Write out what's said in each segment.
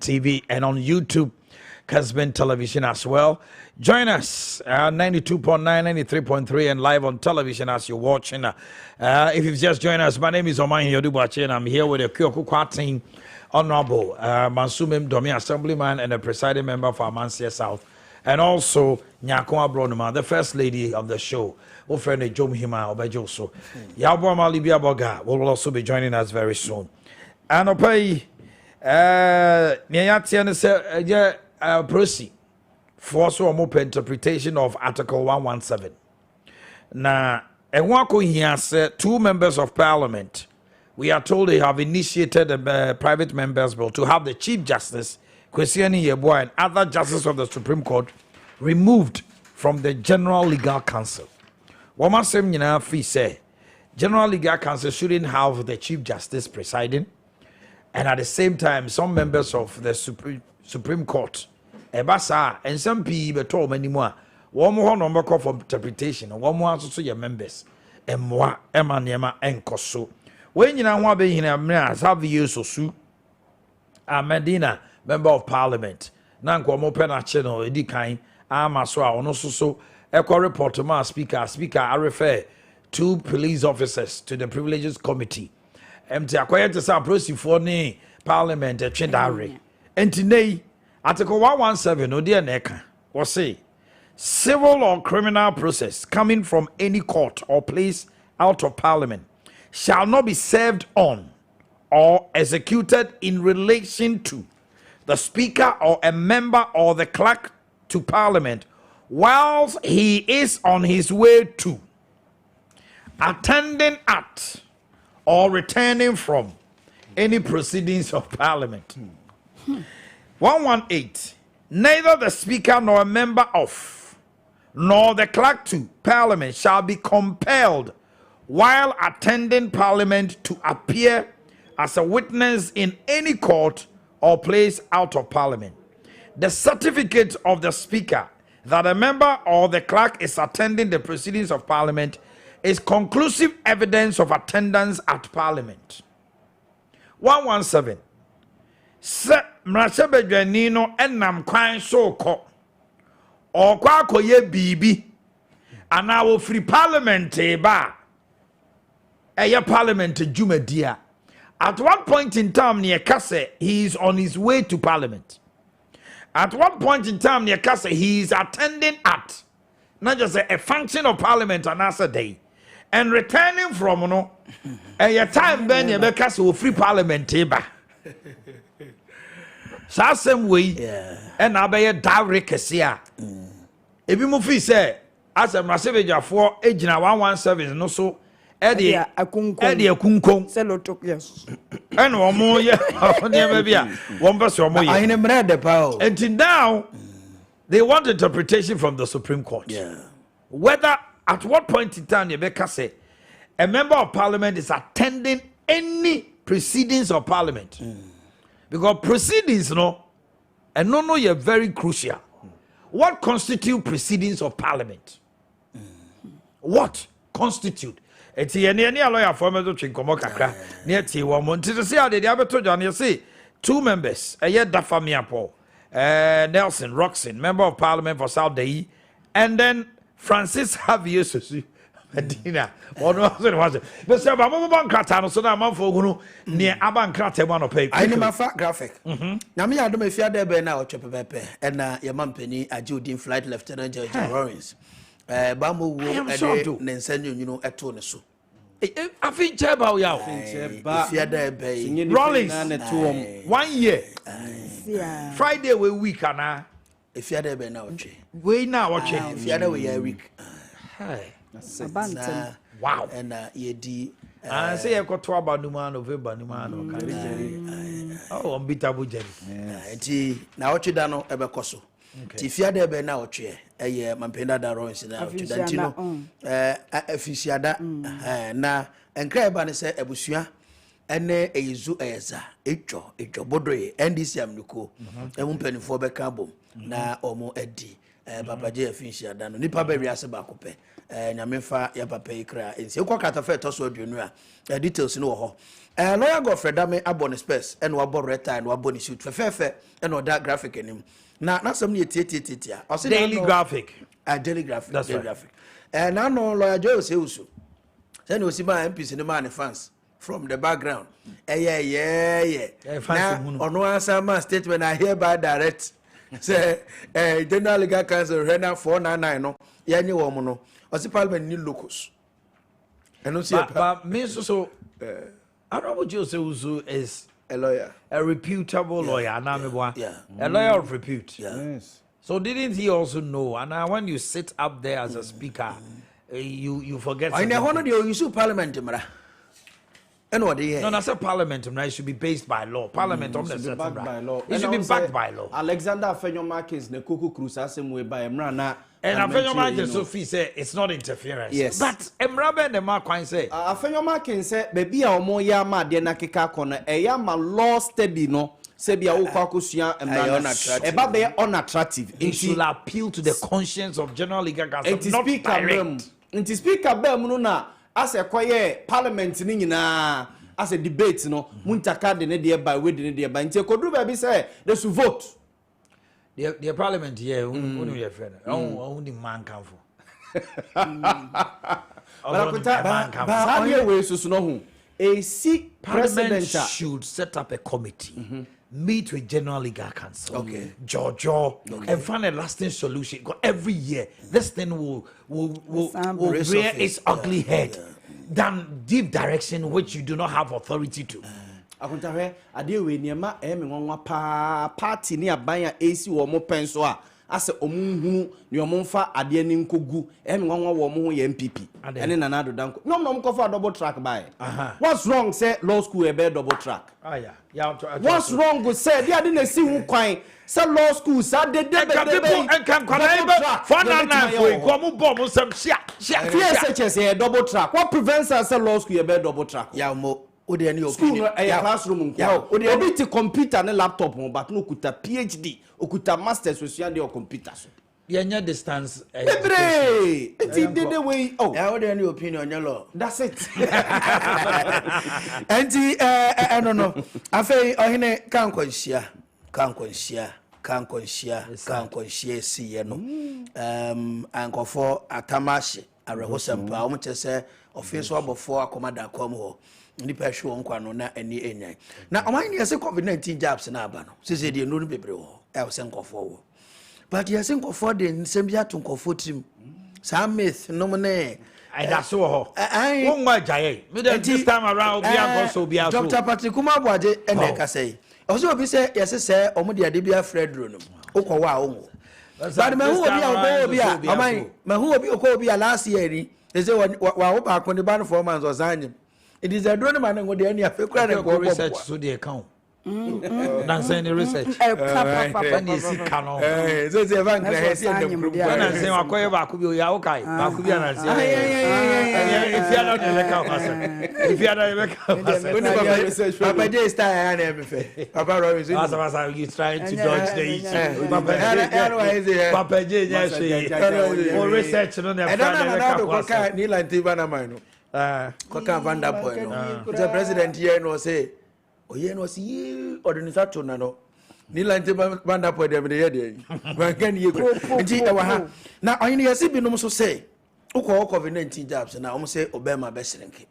TV and on YouTube, Kessben Television as well. Join us 92.9, 93.3 and live on television as you're watching. If you've just joined us, my name is Omanhene Yaw and I'm here with the Kyoku Kwating Honorable Mansumim Domi Assemblyman and the presiding member for Maakye South. And also Nyako Abronuma, the first lady of the show. Our friend Jom Hima Obejoso. Yabo Malibia Boga will also be joining us very soon. And Opay Nyatian say proceed for so open interpretation of Article 117. Now, two members of Parliament, we are told they have initiated a private members bill to have the Chief Justice, Omanhene Yaw, and other justices of the Supreme Court removed from the General Legal Council. Woman Semina Fee say General Legal Council shouldn't have the Chief Justice presiding, and at the same time, some members of the Supreme Court, Ebasa, and some people told many more. One more number call for interpretation, and one more also your members, and more Emma and Koso. When you know what being in a man, have you so soon? Medina, member of Parliament, Nanko Mopena channel, Edikain, Amaswa, and also so. Echo report to my speaker. I refer two police officers to the Privileges Committee. MT acquired to some proceed for the Parliament at Chendare. And today, Article 117, no dear Neka, was say civil or criminal process coming from any court or place out of Parliament shall not be served on or executed in relation to the Speaker or a member or the clerk to Parliament whilst he is on his way to, attending at, or returning from any proceedings of Parliament. 118. Neither the Speaker nor a member of, nor the clerk to Parliament shall be compelled while attending Parliament to appear as a witness in any court or place out of Parliament. The certificate of the Speaker that a member or the clerk is attending the proceedings of Parliament is conclusive evidence of attendance at Parliament. 117. Se mrasebedwani no enam kwan so ko or kwa koye bibi ana wo free Parliament ba eye Parliament dwumadia. At one point in time near Kase he is on his way to Parliament. At one point in time, near Kase, he is attending at not just a function of Parliament on another day, and returning from a time when you make Kase will free Parliament table. So same way, and I be a direct Kasia. If you move, say as a massive for age 117, no so. Eddie Akunkong. Selo took yes. And one more, maybe one person more. I never read the power. Until now, they want interpretation from the Supreme Court. Yeah. Whether at what point in time Rebecca say a member of Parliament is attending any proceedings of Parliament, because proceedings, and no, you're very crucial. What constitute proceedings of Parliament? What constitute? It's any lawyer for me to drink kakra near T one month to see how they ever told you. See two members, a year Dafamiapo, Nelson Roxon, member of Parliament for South Day, and then Francis Javier Medina. Or no, was it? But some Bankratano, so that month for near Abankrate one of paper. I know fat graphic. Now, me, I don't know if you're there now, Chopper, and your mum penny, a Judin flight Lieutenant George Lawrence. Bambo Nensen, you know, at Tonesu. I think Cheba Yaw. Rollins 1 year. Friday we week and if you're there now, we now watching. If you're there, we are week. Wow. And ye I say I got to about Numan November, Numan. Oh, unbeatable Jenny. Now what you done ever coso. If you're there now, chair, a year, Mampenda Darons in our Dantino, Officiada, na, and Crabban said Ebusia, and a zoo as a bodre, and this Yamnuko, and 1 penny for Becabo, na or more Eddie, Papa J. Officiada, Nipa Berry as a bacope, nyamefa ya papa ikra ensi ekwa katafa etoso aduonu a details no ho lawyer Godfrey Dame abon space and wabo red tie and wabo ni shoot fefe and oda graphic enim na some ne tietietia o say daily graphic daily graphic that's daily right. graphic na no lawyer Joe say usu say no si ma MPs ni man fans from the background yeah na ono answer man statement I hereby direct say general legal counsel Rena 499 no yenye wo mo no o si parliament ni locus and no see but me so Honorable Jose Uzu is a lawyer, a reputable lawyer, a lawyer of repute. Yes. So didn't he also know? And when you sit up there as a speaker, you forget. I know one of you issue parliament, and what they no, that's a parliament. It should be based by law. Parliament should be backed by law. It should be backed by law. Alexander Afenyo Markins ne kuku cruise same way by Emrana. And Afenyo Markins Sophie say it's not interference. Yes. But Emrabe and the Marquine say Afenyo Markins say baby a omo ya ma de na keka kono e ya ma law study no se bia wo kwa kosua Emrana. E ba be unattractive. It should appeal to the conscience of general legal counsel. Not direct. It speaker bem no na as a kwaye parliament ni nyina as a debate no muntaka de ne de by we de ne de by nti kodru ba bi say they should vote. The parliament here, only your friend. Only man can for. Parliament should set up a committee, meet with general legal counsel, Jojo, and find a lasting solution. Because every year, this thing will rear its ugly head than deep direction which you do not have authority to. Akontare ade we niema me nwanwa pa party ni abanya AC wo mo penso a ase omunhunu ni omomfa ade ni nkogu me nwanwa wo mo ho ye MPP ene nana adodanko nom ko fa double track by what's wrong say law school e be double track what's wrong with say dia de na si hu kwan say law school sa de can for na for ko mo bom sam shia double track what prevents us say law school e be double track ya mo ode any opinion classroom nko ode ti computer and laptop but no okuta PhD okuta masters so de computer so yenya distance ebre eti de way ya ode any opinion yellow that's it enti no afei ohine kankonsia si ye no ankofo atamashi arehosempa o mchese office abofo akomada kom ho nipa hwe won kwa no na ani enyan na Omanhene Yaw COVID-19 jabs na aba no sese de no bebre ho e wo senkofo wo but ye senkofo de nsem bia to nkofo trim sa myth no ne I da so ho won ma jaye me this time around bia go so bia so Dr. Patrick Umabuaje ene ka say o so obi say yes say omo de ade bia Fredro no ukwo wa wo but me hu obi a Oman me hu obi obi a last year ni they say wa wo ba ko ni ban 4 months or zanye. It is a drone man go there near go research so the account. That's any research. When you see canon. So say van clear see the group. When I say akoye ba ku bi ya okay. Ba ku bi na say. If you are not the account. If you are not the account. Papa J style na be fair. Papa Robinson. As you trying to dodge the issue. Papa J yes say. For research no na. I don't know how to ni lantiba na mine. Kwaka Vanda point no the president here no say oye no see organizer na no ni lante Vanda point dem dey here man kan ye go nti e wa ha na Omanhene Yaw bi no so say ukọ COVID-19 jabs na o say obema be shrinki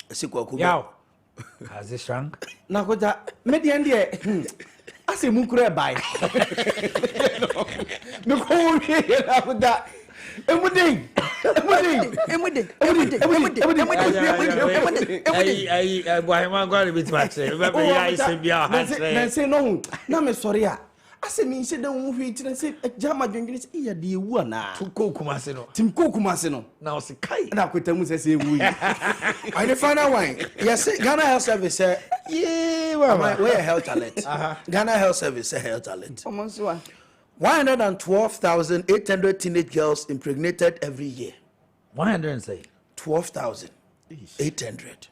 esikwa ku Yaw has it shrunk na ko ja median dey ase mu kura bai no ko we na ko da Emuding. Boahema go bit much. Remember ya ise bia ha say. Na say no. Na me sorry a. Ase me se dan hu hwi tire say jama dwendwene say iya de ewu ana. To kokumase no. Tim kokumase no. Na o se kai. Na kwetamu say ewu yi. And the final one. Yes, Ghana Health Service say yeah, we health alert. Ghana Health Service say health alert. 112,800 teenage girls impregnated every year. 100 say 12,800.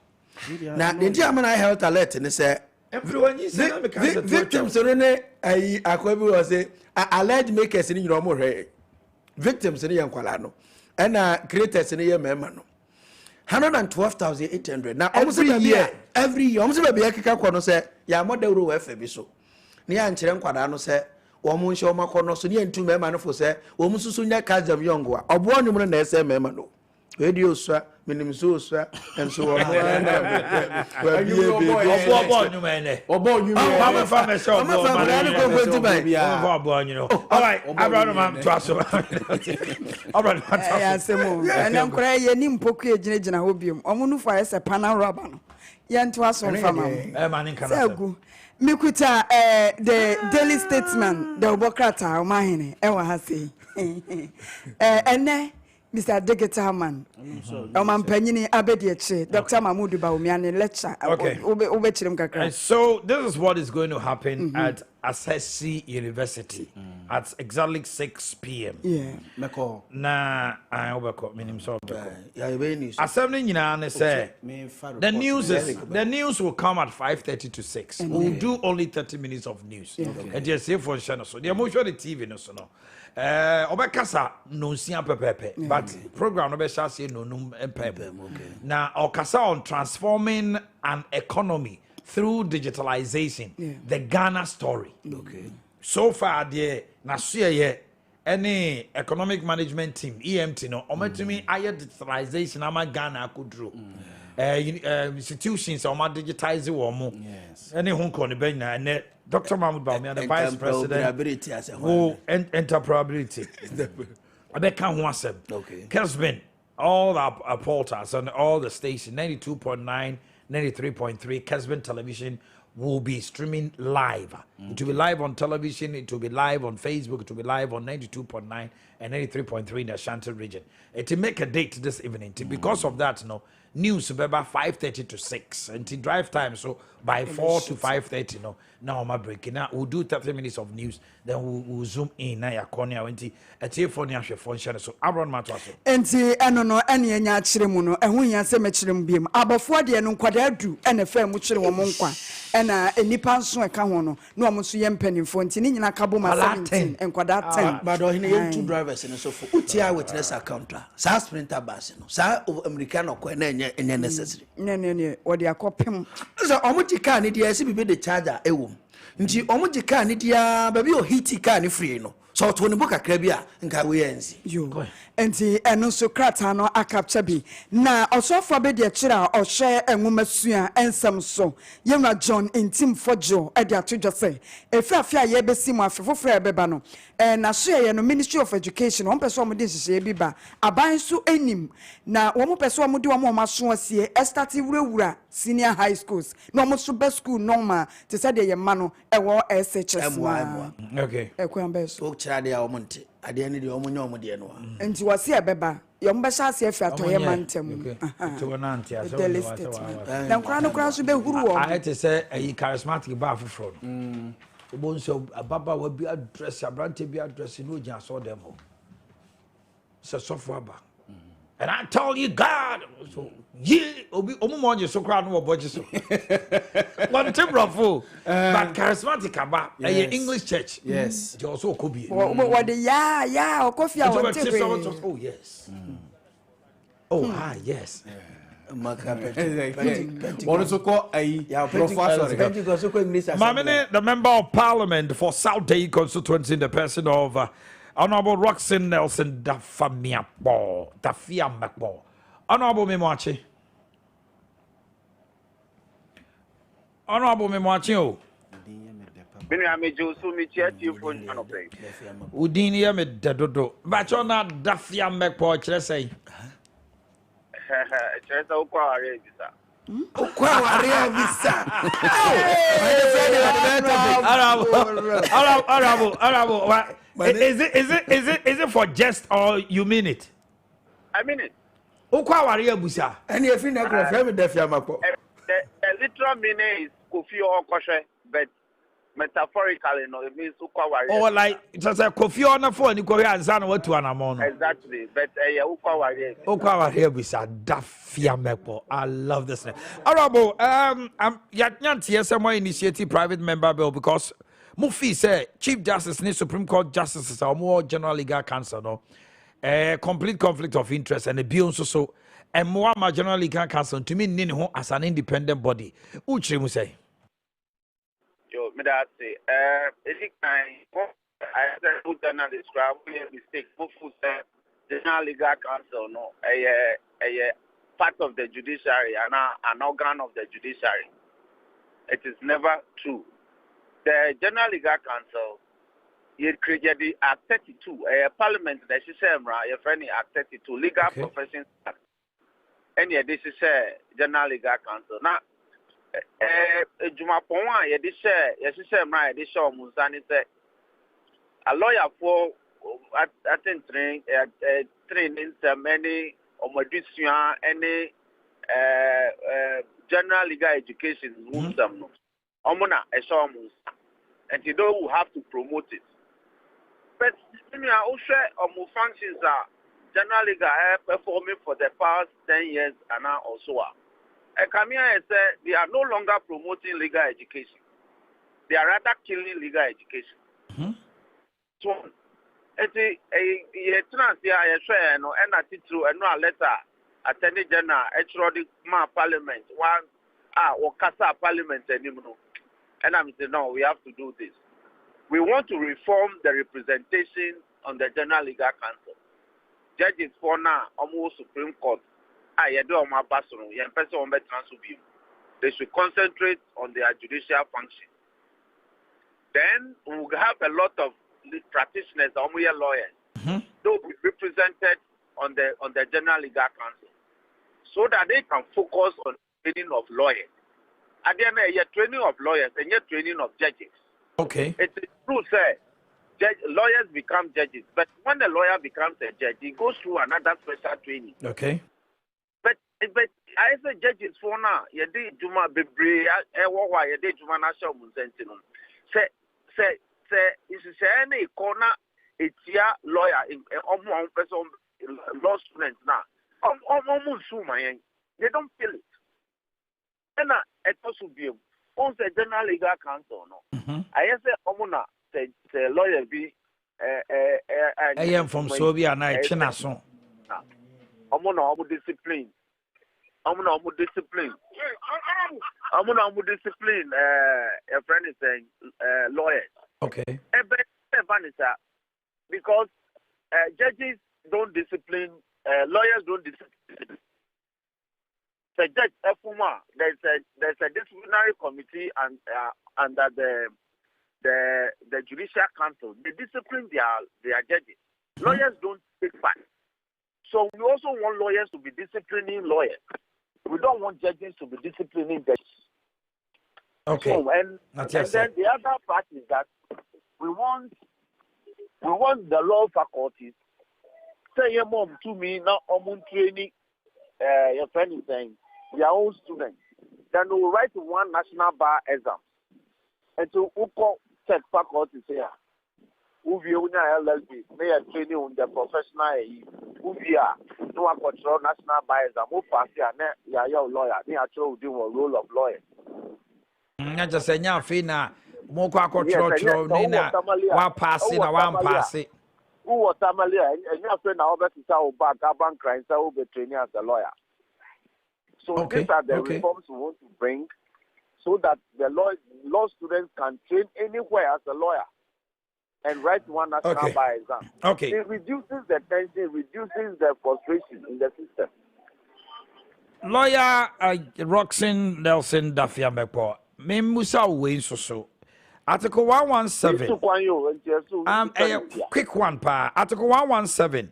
Now the German health alert and say everyone is victims ne akwabi was say alleged makers in your more victims in yankwala no and creators in a year member. 112,800. Now, every year, almost a baby can say, Yamada Ru FBSO. Near and Chiranquadano say, Woman show Macono, so near 2 men for say, Woman Susunya Kazam Yongwa, or 1 woman as a memano. Radio, sir, minimum so, sir, and so on. All right, I'm running my trust. All right, and I'm crying in Boakye Generation Hobium. Omunu for us a panel rubber. Yan to us from Fama. Mikuta, the Daily Statesman, the Obokrata, Omanhene Yaw has say. And Mr. Digitaman, Omanhene Abediache, Dr. Mahmoud Baumiani lecture. Okay. So this is what is going to happen at Assesi University at exactly 6 p.m. Yeah. Na I overcome minim so. Assembly nyina say the news will come at 5:30 to 6. We'll do only 30 minutes of news. And just say for channel so the emotion the TV no so no. Obekasa no sia pepepe but program no be sha say no num empem. Na okasa on transforming an economy through digitalization, the Ghana story. Okay. So far, the any economic management team, EMT, no, ometumi higher digitalization, ama Ghana could do. Institutions, oma digitize womo. Yes. Any Hong Kong, and Dr. Mahmoud Bawumia, the vice president, who interoperability. I bet can't wasem. Okay. Kessben, all our portals and all the stations, 92.9. 93.3 Kessben television will be streaming live. It will be live on television, it will be live on Facebook, it will be live on 92.9 and 93.3 in the Ashanti region. It will make a date this evening. Because of that, news will be about 5:30 to 6 until drive time. So by 4 to 5:30, now my break. Now we'll do 30 minutes of news, then we'll zoom in. Now you're calling a telephone, so I run my trust. And see, I don't know any chirimuno, and when you say Metrim beam, above the no quadru, and a fair much womanqua, and a nipan so a cahono, no musuyam penny fontin in a cabuma 17 and quadrat 10. But I need 2 drivers and so for Utia witness account. Sa sprinter basino, sa Americano quene and necessary. No, or the acopim. So, Omutika need the be the charger, a womb. Nti Omutika need ya baby or heaty can free no. So, to the book a crabia and Kawiensi. You and see, and also cratano a capture be. Now, also for be the chira or share and woman and some so. Younger John in Tim for Joe, at the just say. If I fear ye be seen my for fair bebano. And I share no Ministry of Education, one person with this is a biba. A bind so enim. Now, one person would do a more mason see a starting rura senior high schools. No more super school normal to say the mano a war SHS. Okay. Chade Omonte. I didn't need the Omonyomo Diano. And you was here, Beba. Your Mbasha see if I told him to an auntie. Now, Crown Cross will be who I had to say a charismatic bar for fraud. The bones of a baba will be addressed, a branch be addressed in which I saw them all. So, software. And I told you, God, so ye obi omumonje so crowd no boje so. One temper fool, but charismatic about English church. Yes. You also could be. What the yeah, or coffee. Oh yes. Oh yes. One also call a professor. Mamene, the member of parliament for South Day constituency in the person of Honorable Roxanne Nelson Dafia Makbo. Honorable Maakye. Honorable Maakye. Udini ya me dadodo. Bacho na Dafia Makbo chile say. Chile say ukwa wari visa. Ukwa wari visa. Honorable. Is it for jest or you mean it? I mean it. Ukwa wari busa. And if you never have Dafia Makbo. The literal meaning is Kofi or Koshe, but metaphorically, no, it means ukwa wari. Oh, like just a Kofi on the phone, you go here and say what to an Exactly, but ukwa wari. Ukwa wari busa Dafia Makbo. I love this name. Honorable, I'm Yanti somewhere initiative private member bill because Mufi say Chief Justice ni Supreme Court Justices are more General Legal Counsel no. complete conflict of interest and a bill so and more general legal council to me as an independent body. Which you say? Yo, me that say, any kind, I said, who done describe mistake, who said, the General Legal Council, no, a part of the judiciary and an organ of the judiciary. It is never true. The General Legal Council, you created the Act 32, Parliament, the system, your friend, Act 32, Legal Professions Act. And yeah, this is a General Legal Council. Now, Jumapon, yeah, this system, right, this show, Musani said, a lawyer for training many or any general legal education omona and you know who have to promote it. But you know also functions are general legal performing for the past 10 years and now also Kamia said they are no longer promoting legal education. They are rather killing legal education. So it's a trans here no and a title and no letter attorney general actually parliament one or casa parliament anymore. And I'm saying no, we have to do this. We want to reform the representation on the General Legal Council. Judges for now almost Supreme Court. They should concentrate on their judicial function. Then we will have a lot of practitioners, lawyers, they will be represented on the General Legal Council, so that they can focus on training of lawyers. At the end of the year, training of lawyers and yet training of judges. Okay. It's true, sir. Lawyers become judges, but when the lawyer becomes a judge, he goes through another special training. Okay. But I say judges for now, you did Juma Bibri, you did Juma National Musentinum. Say, is any corner, it's your lawyer in almost person law students now. Almost they don't feel it. And it also be on the General Legal Council. No, I say, Omuna, the lawyer be I am from Soviet and I Chinason. Omuna discipline. Omuna discipline. Omuna discipline. A friend is saying lawyers. Okay. Because judges don't discipline, lawyers don't discipline. The judge, there's a disciplinary committee and under the judicial council. They discipline their judges. Lawyers don't take part. So we also want lawyers to be disciplining lawyers. We don't want judges to be disciplining judges. Okay. So, and then the other part is that we want the law faculties say your mom to me now training your friend is saying their own students. Then we will write one national bar exam. And to tech faculties here. Who view LLB, may training on the professional who no one control national bar exam, who pass your lawyer, they actually do a role of lawyer. Just say now, Fina, Moko control, Nina, one passing, one passing. Who was Tamalia, and your friend now better to tell back Gaban crimes, I will be training as a lawyer. So these are the reforms we want to bring so that the law students can train anywhere as a lawyer and write one national bar exam. Okay. It reduces the tension, reduces the frustration in the system. Lawyer Roxanne Nelson Dafia Mepo, Memusa Wayne so. Article 117. A quick one, pa. Article 117.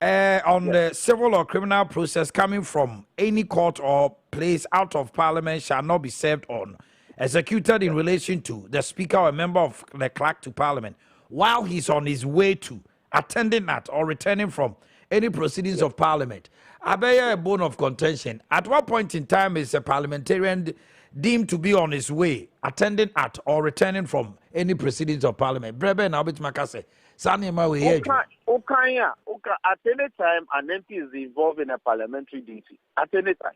On the civil or criminal process coming from any court or place out of parliament shall not be served on, executed in relation to the speaker or a member of the clerk to parliament while he's on his way to, attending at, or returning from any proceedings of parliament. I bear a bone of contention. At what point in time is a parliamentarian deemed to be on his way, attending at, or returning from any proceedings of parliament? Brebe and Albert Makase. At any time, an MP is involved in a parliamentary duty. At any time.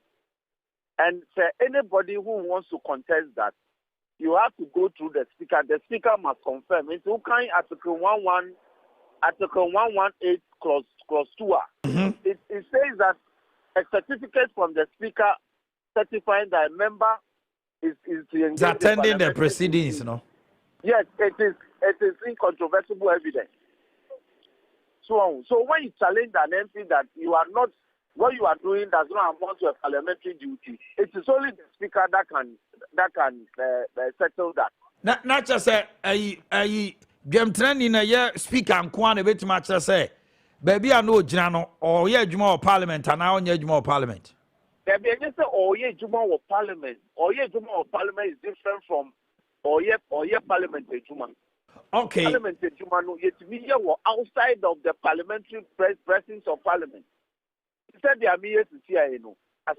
And anybody who wants to contest that, you have to go through the speaker. The speaker must confirm. It's Article 118, clause clause 2. It says that a certificate from the speaker certifying that a member is attending the proceedings, no? Yes, it is incontrovertible evidence. So when you challenge an MP that you are not, what you are doing does not amount to a parliamentary duty, it is only the speaker that can settle that. Not just say Game training a speaker and Kwan a bit much say, baby, I know Jano or ye Jumo Parliament and now ye Jumo Parliament. There be any say or ye Jumo Parliament or ye Jumo Parliament is different from or ye Parliament Juma. Okay. Parliament Juma no yet me outside of the parliamentary presence of Parliament. He said they are me to see as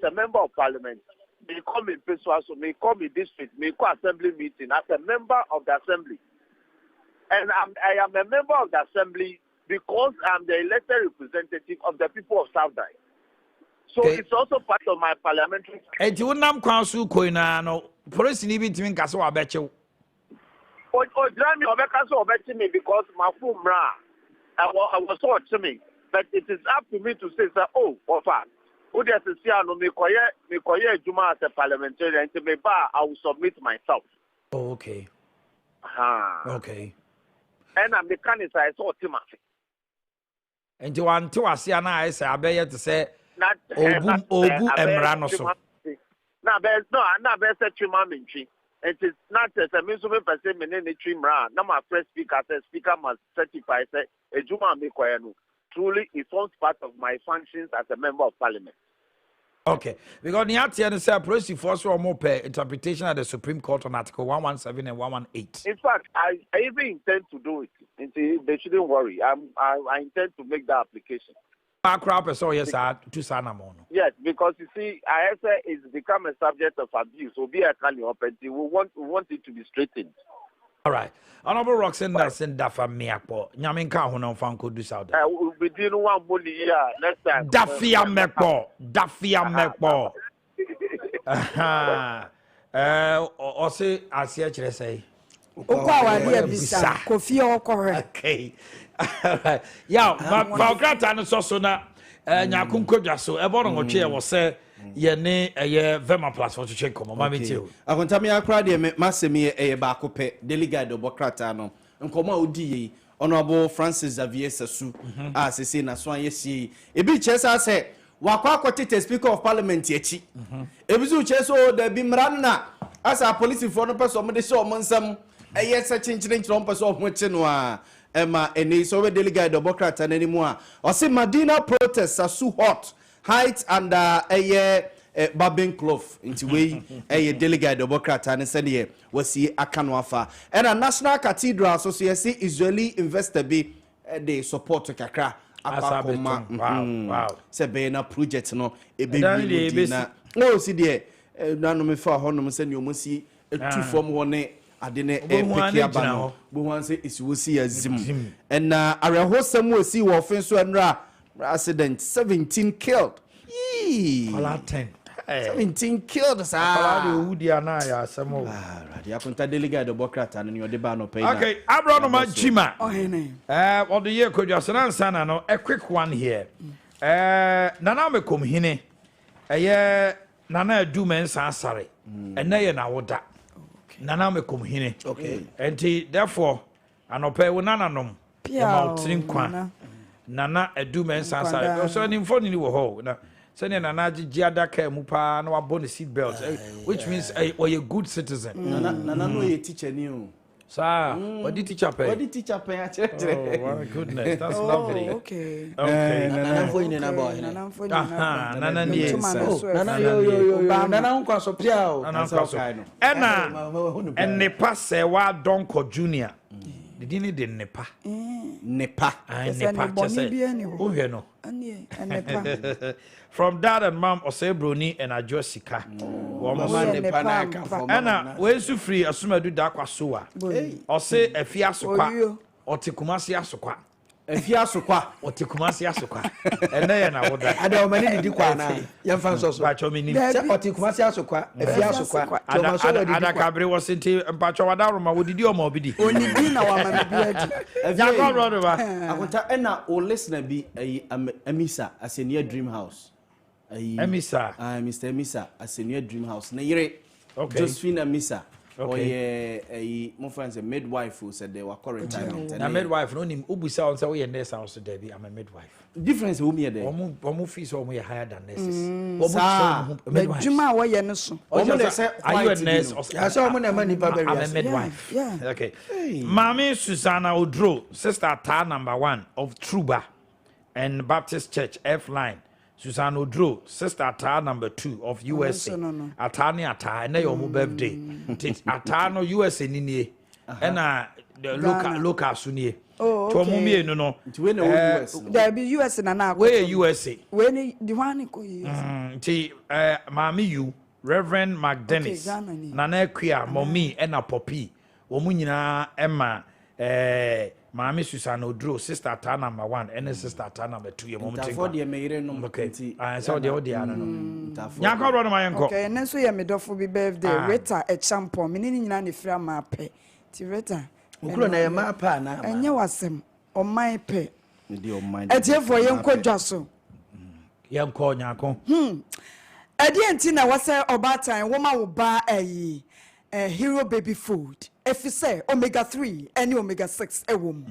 a member of Parliament. May come in persuasion, may come in district, may come assembly meeting as a member of the assembly. And I am a member of the assembly because I'm the elected representative of the people of South Dai. So it's also part of my parliamentary. And you wouldn't council coina no police need to mean Castle Abecho. Oh, drive me over me because my phone I was so to me. But it is up to me to say, oh, of fact, who does see no me koye Juma as a parliamentarian to me bar, I will submit myself. Oh, okay. Okay. And I'm the candidate I saw Timothy. And you want to see an eye say I bear to say Ogu Emranoso. Now there's no best Chimaminchi. It is not as a municipal person in any trimra. Now my first speaker says speaker must certify say a Juma Mikoyanu. Truly it forms part of my functions as a member of parliament. Okay, because the say police force or more interpretation of the Supreme Court on Article 117 and 118. In fact, I even intend to do it. They shouldn't worry. I intend to make that application. Yes, because you see, ISA is become a subject of abuse. So be a kind of we want it to be straightened. All right. Honorable Roxanne Nelson Dafa Miakpo. Nyaminka Hono Fanko do South. We'll be doing 1 million next time. Dafia Mekpo. Or say, I see what you say. Okay. Yeah, but Gratan is also now. Nyakunko so ebono chair was say ye ne Vema Plus for to check come mama tio akontami akra de masemi ba ko pe delegate Bokrata no nkoma odi yi honorable Francis Xavier Sasu sese na so anyesi ebi chesa say wakwa akotete speaker of parliament echi ebi zu cheso da bi mran na asa police for no person de show monsam se chinchin person of moche no a Emma and so we delegate the Bokrata anymore. Or say Medina protests are so hot, height and a Babin cloth into way a delegate the Bokrata and send here was see Akanwafa. And a National Cathedral Association Israeli investor be they support Kakra. Wow. Say Bena project no a baby. No, see there. None of for honor send you must see a 2 form 1. Adene Pekiabano, but one say is we see a zim. And our host some will see what offense to Andra accident 17 killed. 17 killed, sir. Delegate the Bokrata and your debano pay. Okay, Abraham Jima. What the year could just answer a quick one here. Nana me come hine. Nana do men sorry. And nay na woda. Nana me come hine. Okay. And therefore, anope wo nana nom. Mountain kwa. Nana edu men sansa. So ni mfoni ni wo ho. Na so nana giada ka mu pa na wabon the seat belt, which means a good citizen. Nana no ye teacher ni o. Sir, what did teacher pay? What did teacher pay? Oh, my goodness, that's lovely. Okay. Nana for in na boy. Nana ni. Nana yo. Nana unko so pia o. Nana unko so. And Nepa say wa Donko Junior. Did you need the Nepa? Nepa. Nepa just say. Oh, you know. From dad and mom Osebroni and Ajosika. Anna, where's you free? Assume I do that kwa soa. Or say a fiasco or Tikumasi asokwa. Efia sokwa. Otikumasi asokwa. Ene ye na woda. Ada o mani didi kwa na. Ye mfa nso so. Ba cho mini. Se otikumasi asokwa, efia asokwa. Choma so didi. Ada kabre wasenti mpacho wada roma wodidi o ma obidi. Onidi na wa mama bi adi. Ya ko ro ba. Akonta ena o listener bi Amisa Asenia Dream House. Amisa. Mr. Amisa Asenia Dream House. Na yire. Okay. Josephine Amisa. Okay. My friends a midwife who said they were quarantined. Na midwife no nim ubusa on say we nurse house there be I'm a midwife. Difference who me there. Omo fees o mo higher than nurses. Omo juma wo ye no so. Omo dey say are you a nurse? Ya say omo na ma nipa be I'm a midwife. Yeah. Okay. Mami Susanna Odro, sister tar number 1 of Truba and Baptist Church F line. Susanna Odro, sister tar number 2 of USA. No. Atani ata na your birthday. Ata no USA ni nie. Na the local sunie. Oh, okay. To mumie no. We know US. There be US na we USA. We ni the one ko US. Ti Mami you Reverend McDennis. Okay, Nana Kwia mommy na Poppy. Wo mu nyina Emma Mami Susanna Odro, sister tar number 1 and sister tar number 2 ye mom For the mere no. Okay. So the odi ana no. Nyakwa ro no ma yenko. Okay, and so ye me dofo bi birthday Rita e champion. Me ni nyina ne fra ma pe. Ti Rita. Okuro na ye ma pa na. Enye wasem. O man pe. Me di o man. Etiefo ye nkodwa so. Yenko nyako. Edi enti na wase obatan wo ma wo ba ayi. Hero baby food. If you say omega 3 and omega 6 ewom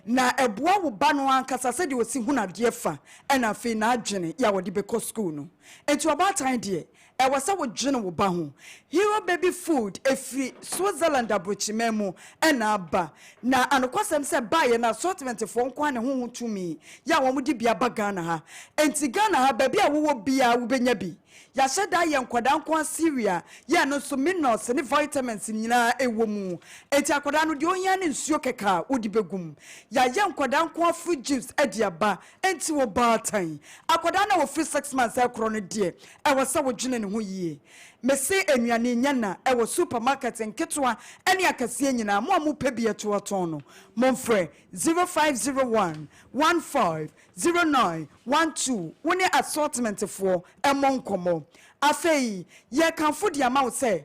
na eboa wo ba no ankasa se de osi hu na de fa and afi na adwene ya wo de beko school no enti oba tan de e wasa wo dwene wo ba ho hero baby food efi Switzerland abrochimemu and aba na anokwasem se baye na assortment fo nkwa ne ho tumi ya wo mu de bia ba Ghana ha enti Ghana ha ba bia wo bia wo benya bi ya sheda ye nkwada nkwa Syria ya no so minerals ne vitamins nyina ewomu enti akwada no de onya ne nsuo keka wodi begum ya ye nkwada nkwa fruit juice ediaba enti wo baatan akwada na wo free 6 months ekro no de e wasa wo dwene ne ho yie mese enuane nyana e wo supermarket nketwa ene akasie nyina mo amu pebie to oton no monfre 0501 150912 woni assortment for emonkomo afei ye kanfo di amount say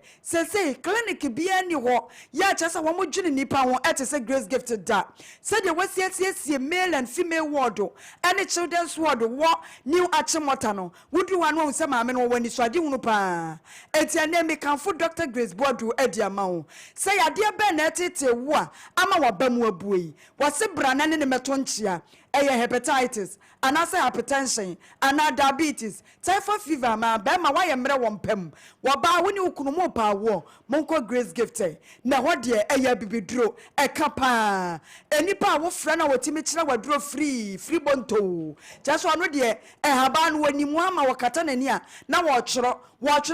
clinic bia ni ho ya chasa wo mo dwene nipa ho etese grace gift da say de wasiesie male and female ward any children's ward wo new achimota no wudu wanu se maame no wani so ade hunu pa etiane me kanfo Dr. Grace bodu edi amount say ade be na etete wo a ama wabamu abuyi wase brana ne meto nchia eye hepatitis anase hypertension ana diabetes typhoid fever ma ba ma wa ye mre wo mpam wo ba woni ukunu mo pa wo monko Grace gift na ho de eye bibiduro e kapa enipa wo fra na wotimi kire waduro free bonto just one de e haba no wani mu ama wakata nani a na wo chiro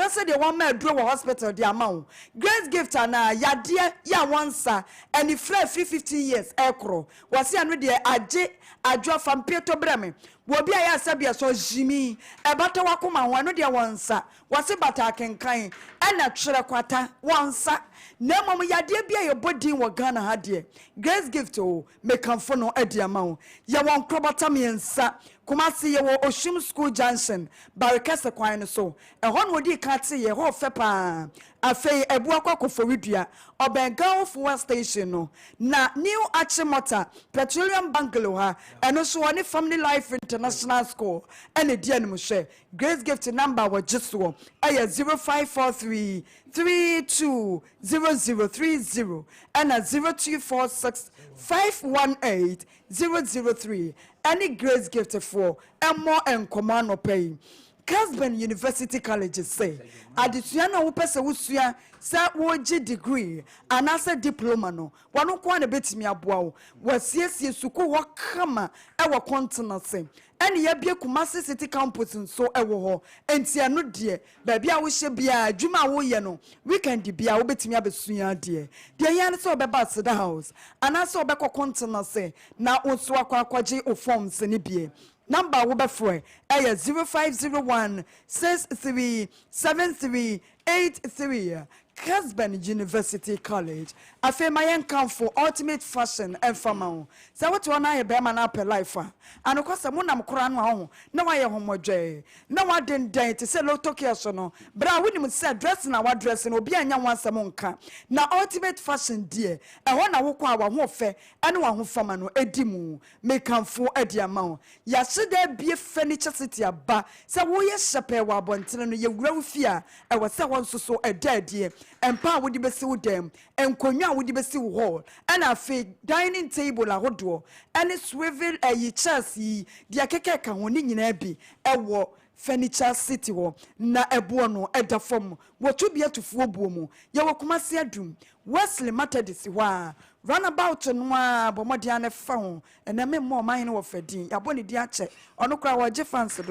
se de won ma aduro wo hospital de ama Grace gift na yade ya wansa eni fra 15 years ekro wase anu de age adwo fampieto breme wo bia ya sabia so jimi e bata wakoma ho anu de wansa wase bata kenkan ena twere kwata wansa na mom yade bia ye bodin wo Ghana ha de Grace gift o mekanfo no ade ama wo ye won krobata miensa Kumasi ye wo Oshim School Junction Barikese kwan no so e ho no di ka te ye ho fe pa afei ebu akwa foridua obenga fuel station no na new achimota petroleum bungalow ha eno so one Family Life International School ene di anim hwe Grace gift number wa jiso aya 0543 320030 and 0246 518 003 any Grace gift for and more and command or pay Kessben University College say adesua na wo pese wosua sa woji degree anase diploma no wano kwa na betimi aboa wo wasiesie suku wo kama e wo continency ene ya bia Kumasi City campus nso e wo ho enti anu de ba bia wo hye bia adwuma wo ye no weekend bia wo betimi abesua de yan so be ba Seda House anase obekọ continency na onso akwaje o forms ne bia number wo be for 0501 637383 Kessben University College. I feel my income for ultimate fashion and family. So what one I bear man up a life. And of course, I'm one I'm crying home. No, I am homo jay. No, I didn't dare to say low Tokyo sono. But I wouldn't say dressing our dressing or be a young one samonka. Now, ultimate fashion, dear. And one I walk our more fair and one who famano edimu make come for Eddie amount. Ya should there be a furniture city a bar. So we are shepherd while bontin you grow fear. I was so a dead year. And pa would be so them, and Konya would be so hall, and I fake dining table a hot door, and it's swivel a ye chassis, the akeka winning in Abbey, a war, furniture city war, na a buono, at the form, what to be at to four boomo, Yawakumasia doom, Wesley Methodist, wa, run about and wa, Bomadiana found, and I made more mine of a dean, a bonny diache, on a crowd Jeff answer,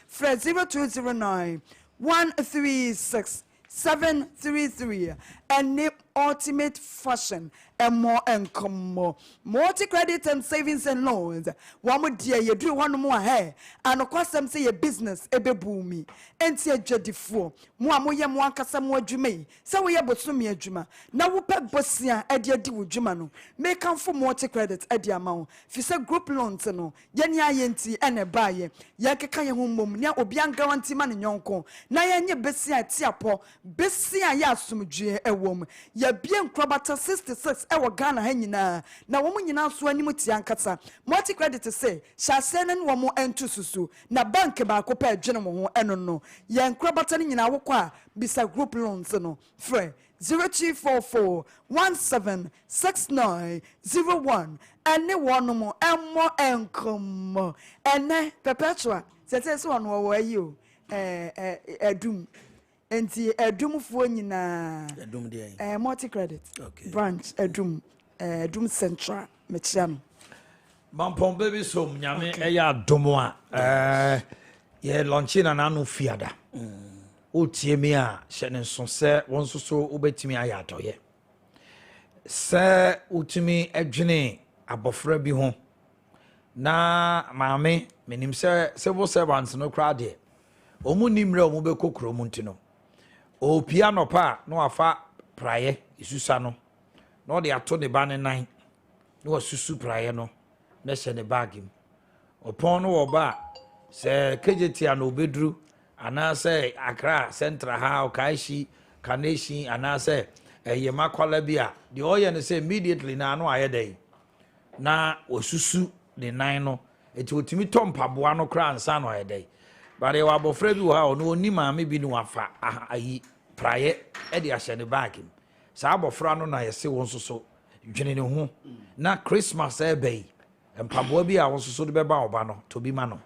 Fred 0209 136 733 and nip ultimate fashion and more income more multi-credit and savings and loans. One more dear you do one more hair and of course some say your business ebe boomy and say jadi four more more kasa more jume so we able to me a juma now we pet bossia edia di jumano make come for multi-credit edia amount if you say group loans no yenya yenti and a buyer yakeka ye home nya obian guarantee man nyonko na yenye besia tiapo besia ya sumdue ewom ya bien krobata 66 ewo Ghana ha nyina na wo nyina so anim tiankata multi credit say shasenen wo mo entu susu na bank ba ko pa adwene mo ho eno no ya krobata nyina wo kwa bisa group loans no frɛ 0244 176901 ene wono mo emmo enkom ene perpetua sese so ono wo ayi o edum enti edumfo nyina edum de multi credit branch edum central mechiano mampon baby so nyame eya adomo a ye launching na nanu fiada otie mi a hyene nso se won so so obetimi ayatoye se utimi adwene abofra bi ho na maame menim se civil servants no crowd de omu nimre omu be kokro mu ntino o piano pa no afa praye isusa no no de ato ne ba ne nan no susu praye no na hye ne bag im opon no wo ba se kejeti an obedru ana se Accra Central ha o kaishi kaneshi ana se ye makwala bia de oye ne se immediately na no ayedai na osusu ne nan no eti otimi tompaboa no kra ansa no ayedai bare wa bofra bi ha ono oni maame bi ni wafa ayi praye e de ahye ne bag im sa bofra no na yese won so dwene ne ho na Christmas e bai mpaboa bi a won so de beba oba no to bi ma no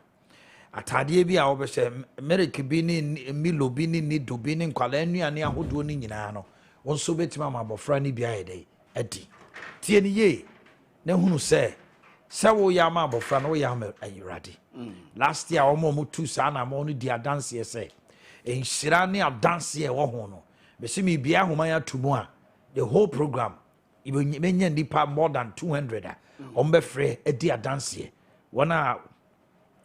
atade bi a wo be hye America bi ni Milo bi ni Nido bi ni nkwala anuane ahodo ni nyina no won so betima ma bofra ni bi ayedai adi tie ni ye na hunu se wo ya ma bofra no ya ma ayirade last year omo tu sa na mo no dia dance ye say enhira ne dance ye wo ho no be se mi bia homa ya tumu a the whole program ibenya nipa more than 200 ombe free e dia dance ye wona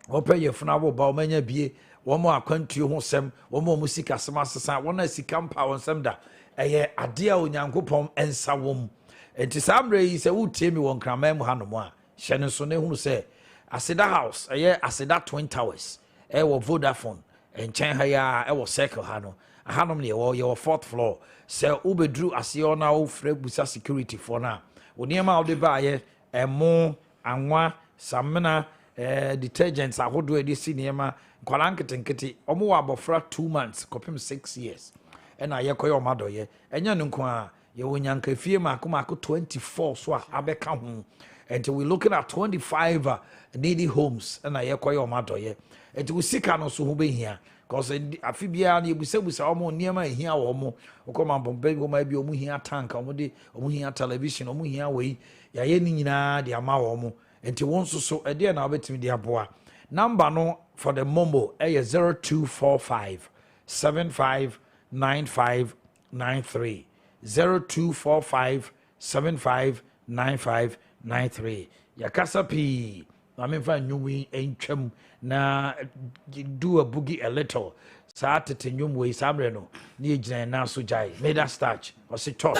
open ye funa bo ba omanya bie wo mo akwantuo ho sem wo mo musika sem asesa wona sika mpa won sem da eye ade a onyankopon ensa wom enti samre yi se wutie mi won kraman mu hanom a hyene so ne hunu se Asida House, Asida Twin Towers, wo Vodafone, and Chen Haya, Circle Hano, a Hanom near your 4th floor. Se ubedru asiona o frebusa security for now. Oniema of the buyer, and more, anwa, samena, detergents, I would do a cinema, Kwalanket Kitty, Omo abofra 2 months, copim 6 years. And I yakoyo mado ye, and Yanunkwa, Yawanyanka Fima, Kumako 24, so abeka home. Until we're looking at 25 needy homes and I acquire your matter here. And we see can also be here because a Fibia, you say we saw more near my here or more. Or come on, Bombay, maybe Omu here tank, or here television, or here way, Yayenina, the Amaomo, and to once so a dear now bet me dear boy. Number no for the Mombo, a 0245 759593 0245 759593 yakasa pi na me fa nwumi entwam na do a boogie a little sa tete nwum we samre no ne gyina na so jai made that starch or say cho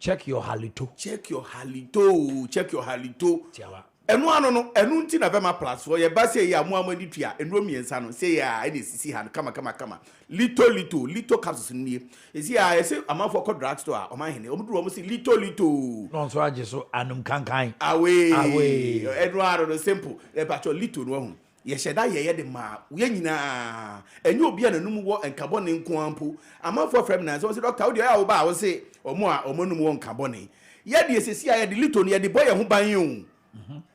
check your halito. Check your halito. Enu ano no enu nti na bema plus for ye ba say ya mu amadi tua enro miensa no say ya e dey sisi han kama lito capsules nie esi ya ese amafo ko drug store Omanhene omdu wo say lito no so age so anum kankan away enu ano no simple e ba cho lito no hu ye sheda ye de ma ye nyina enye obi ananum wo enkabone nko ampo amafo frem na so say doctor wo de ya wo ba wo say omonum wo enkabone ye de sisi ya de lito no ye de boy ho ban yo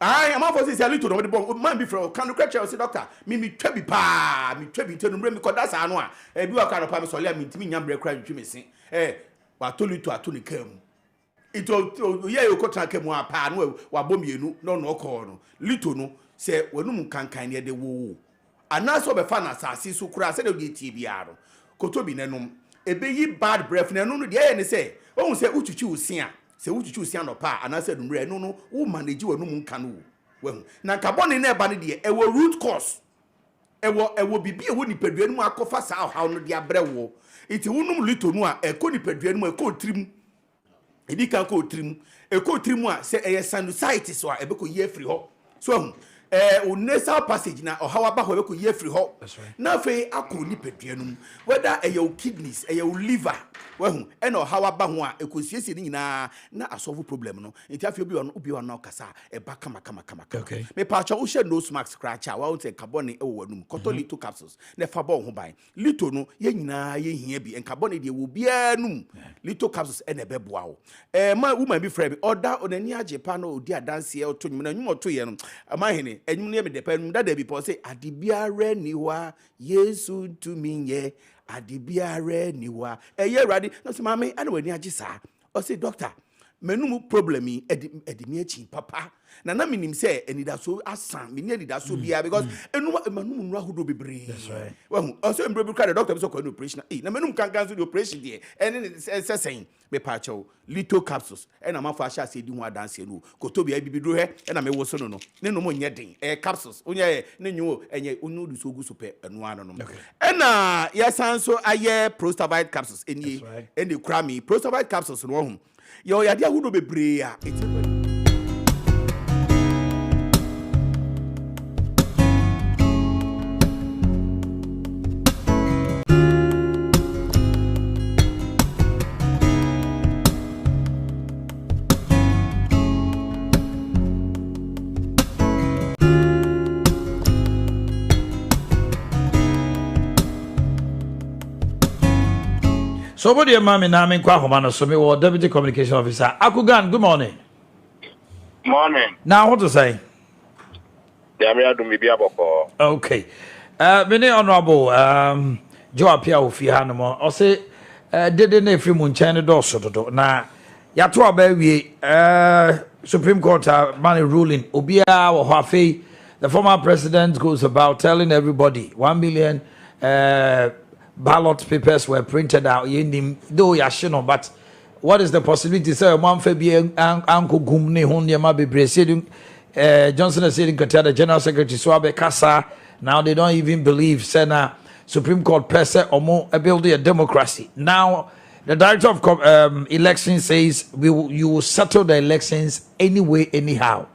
I am for this a little bit of man before can you say doctor me trebi pa me trebi tenu me ko that's anu a e bi wa ka no pa me so le me ntimi nya bre kra twetwe me sin wa to lito ato ne kam ito ye yo ko tra kam a pa no wa bom yenu no ko no lito no se wanum kankan ne de wo ana so be fa na asase so kura se de tie biaro ko to bi nenum e be yi bad breath nenum no de ye ne se ohun se utuchi usia se wuchuchu sia no pa anase dumre no wo manage wanu mu nka no wo na carbon na eba ne de e wo root cause e wo bibi e wo nipadua no akofa sa how no de abre wo iti wonum lito no a e ko nipadua no e ko trim edi kan ko trim e ko trim a se e sinusitis so a e be ko ye free ho so o nasal passage na o hawa ba ho be ko ye free ho na fe akọ nipadua no whether e your kidneys e your liver wahu e na o hawa ba ho a e ko siesie ni nyina na asolve problem no enti afi obi wa na kasa e ba kama okay me pa cha wo she nose mask scratch a wa wo te carbon e wo wanum lito capsules na fa ba ho ban lito no ye nyina ye hia bi en carbon de wo bia num lito capsules e na be boa wo ma woman bi frɛ bi order onani age pa no odi adanse e oto nyum na nyum oto ye no Omanhene enyum ne me de pa nyum da bi po say adibiare niwa Yesu to minye adibiare niwa eye radi no se mama ana wani age sa o say doctor menum problem edi me achi papa na minim say enida so asan me enida so bia because manum nura hodo bebre that's right well also embre ka the doctor be so ko operation na menum kan cancel the operation there and say me pa chow lito capsules e na mafo asha se di ho adanse no ko to bia bibidro he e na me wo so no ne no mo nye den capsules onye ne nyu enye onu du so gu so pe enu ano no e na yesan so aye prostabite capsules eni eni kura mi prostabite capsules no ho yo ya dia hudo bebre a So what do you mami na me kwa homa no so me wo deputy communication officer Akugan. Good morning. Morning. Now what to say? Okay. Many honorable Joe Apia ofi hanmo o say dede na efri mu nchen do so do na ya to abawie Supreme Court money ruling obia wo afei the former president goes about telling everybody 1 million ballot papers were printed out though yashino but what is the possibility say man fa bi anko gum ne ho ne ma bebre said Johnson said the general secretary so abekasa now they don't even believe Senate Supreme Court person omo build a democracy now the director of election says you will settle the elections anyway anyhow.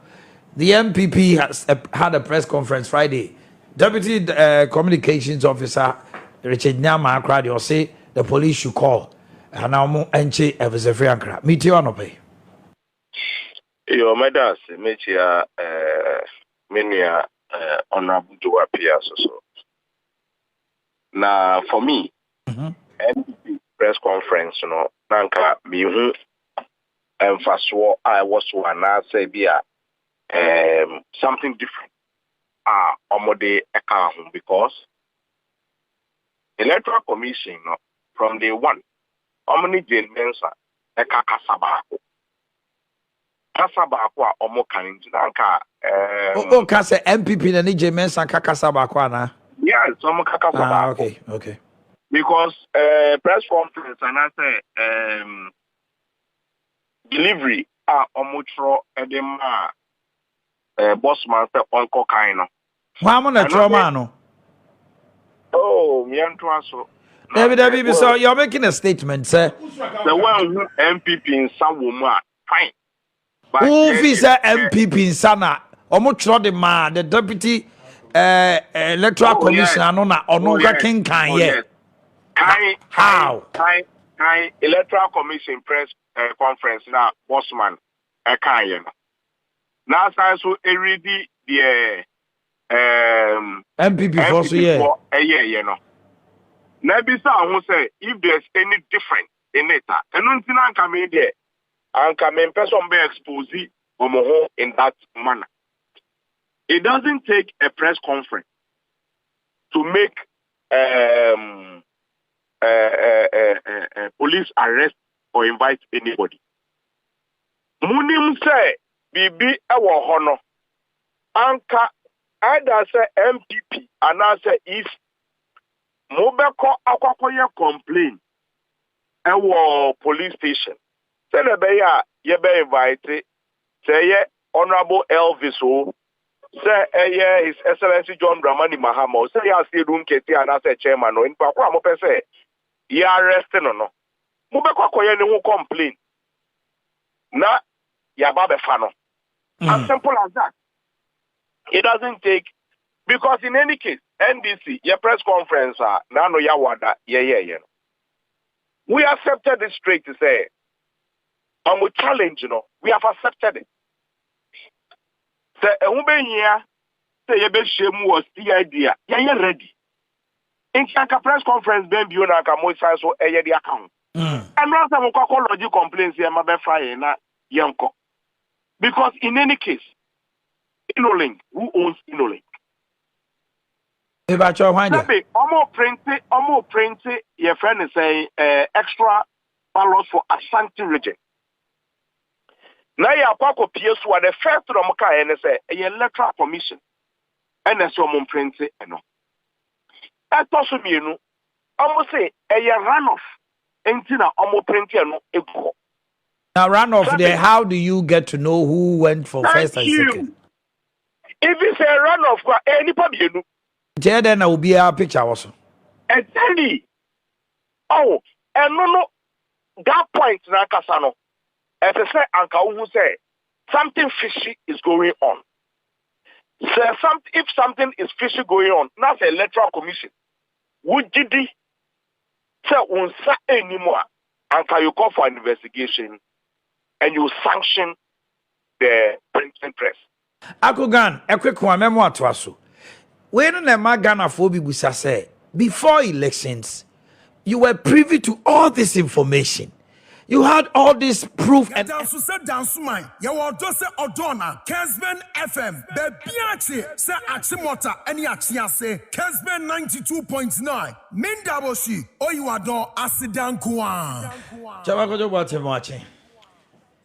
The MPP has had a press conference Friday. Deputy communications officer Richard Nyama Akradi or say the police should call. And now enche evesefri ankra. Meet you on pay. Your medas metia menia honorable Joe Apia so. Now for me, MPP press conference no nanka mi hu emfaso I was one say bia something different omode eka ho because Electoral Commission from day one omni jail mensa eka kasabako omo kanin nanka o ka say MPP na ni jail mensa kakasabako ana yes omo kakasabako okay because press conference and I say delivery omotro edema boss man say onko kaino wa mo na trauma no oh mi anto aso David, so you're making a statement, sir. The one who MPP in some woman, fine. Who is MPP in Sana? Omo the man, the deputy electoral commissioner, no king can yet. How? Electoral commission press conference now, bossman, can now so already the MPP for so yeah. You know. Nebisa who say if there's any difference in it, and nothing come in there, and come in person be exposed in that manner. It doesn't take a press conference to make police arrest or invite anybody. Munim say bibi ewo hono anka either say MPP and I say if mobeko akwakoye complain ewo police station say le be ya ye be invite say ye honorable Elvis o say his excellency John Dramani Mahama say ya see room keti and I say chairman no in pa kwa mo pe say ya arrest no mobeko akoye ni hu complain na ya babe fano. As simple as that. It doesn't take, because in any case, NDC, your press conference, nano ya wada, yeah. We accepted this straight to say, and we challenge, we have accepted it. Say, say, shemu was the idea, yeah, ready. In Chanka press conference, ben biona kamoisa so the account. And now some logic complaints here, my fire na yanko. Because in any case, InnoLink, who owns InnoLink? Almost print your friend is saying extra ballots for Ashanti region. Now you are part of PSU, the first of the and say a electoral commission. And that's what print it. That also means almost say a runoff. Entina almost print it. Now, runoff there, how do you get to know who went for first and second? If it's a runoff, anybody you know. Then I will be our picture also. Exactly. Oh, and no, that point, Nakasano. As I say, Uncle who say something fishy is going on. If something is fishy going on, not the electoral commission. Would you say, won't say anymore? Uncle, you call for an investigation. And you sanction the printing press. Akogan, a quick one, memoir to us. When the Magana Phobi Busa say, before elections, you were privy to all this information. You had all this proof and dance man. You were just Odona, Kessben FM, Bebiachi, say Achimota, any Achia say, Kessben 92.9, Mindaboshi, or you are don Asidan Kuan. Chabago, what I'm watching.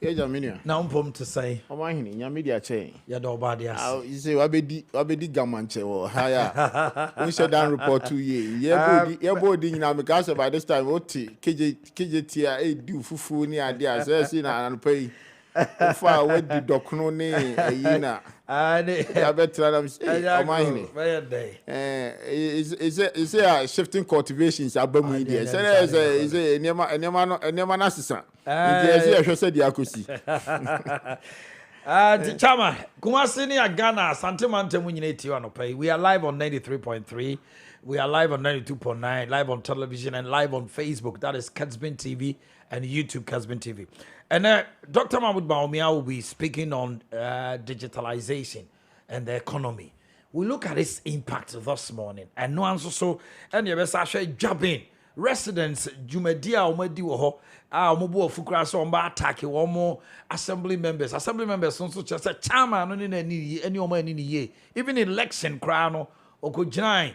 Now I'm to say, Omanhene Yaw media chain. Ya do bad yes. You say wabedi gamanche wo haya. We shut down report 2 years. Yeah body now because by this time oti KJT do fufu ni ade say see na pay. Fa we di dokno ni yina. I bet Omanhene. Very day. Is a shifting cultivations abamu idea. Say is a nema na sisa. Chama, Kumasini Ghana, Santimante Muniti on pay. We are live on 93.3. We are live on 92.9, live on television and live on Facebook. That is Kessben TV and YouTube Kessben TV. And Dr. Mahmoud Baumia will be speaking on digitalization and the economy. We look at its impact this morning. And no answer so, and you best actually jump in. Residents, Jumedia, Omedi Woho, Mobu Fukra, so attack one more assembly members. Assembly members also just a chairman on any woman in the year. Even election crown or could join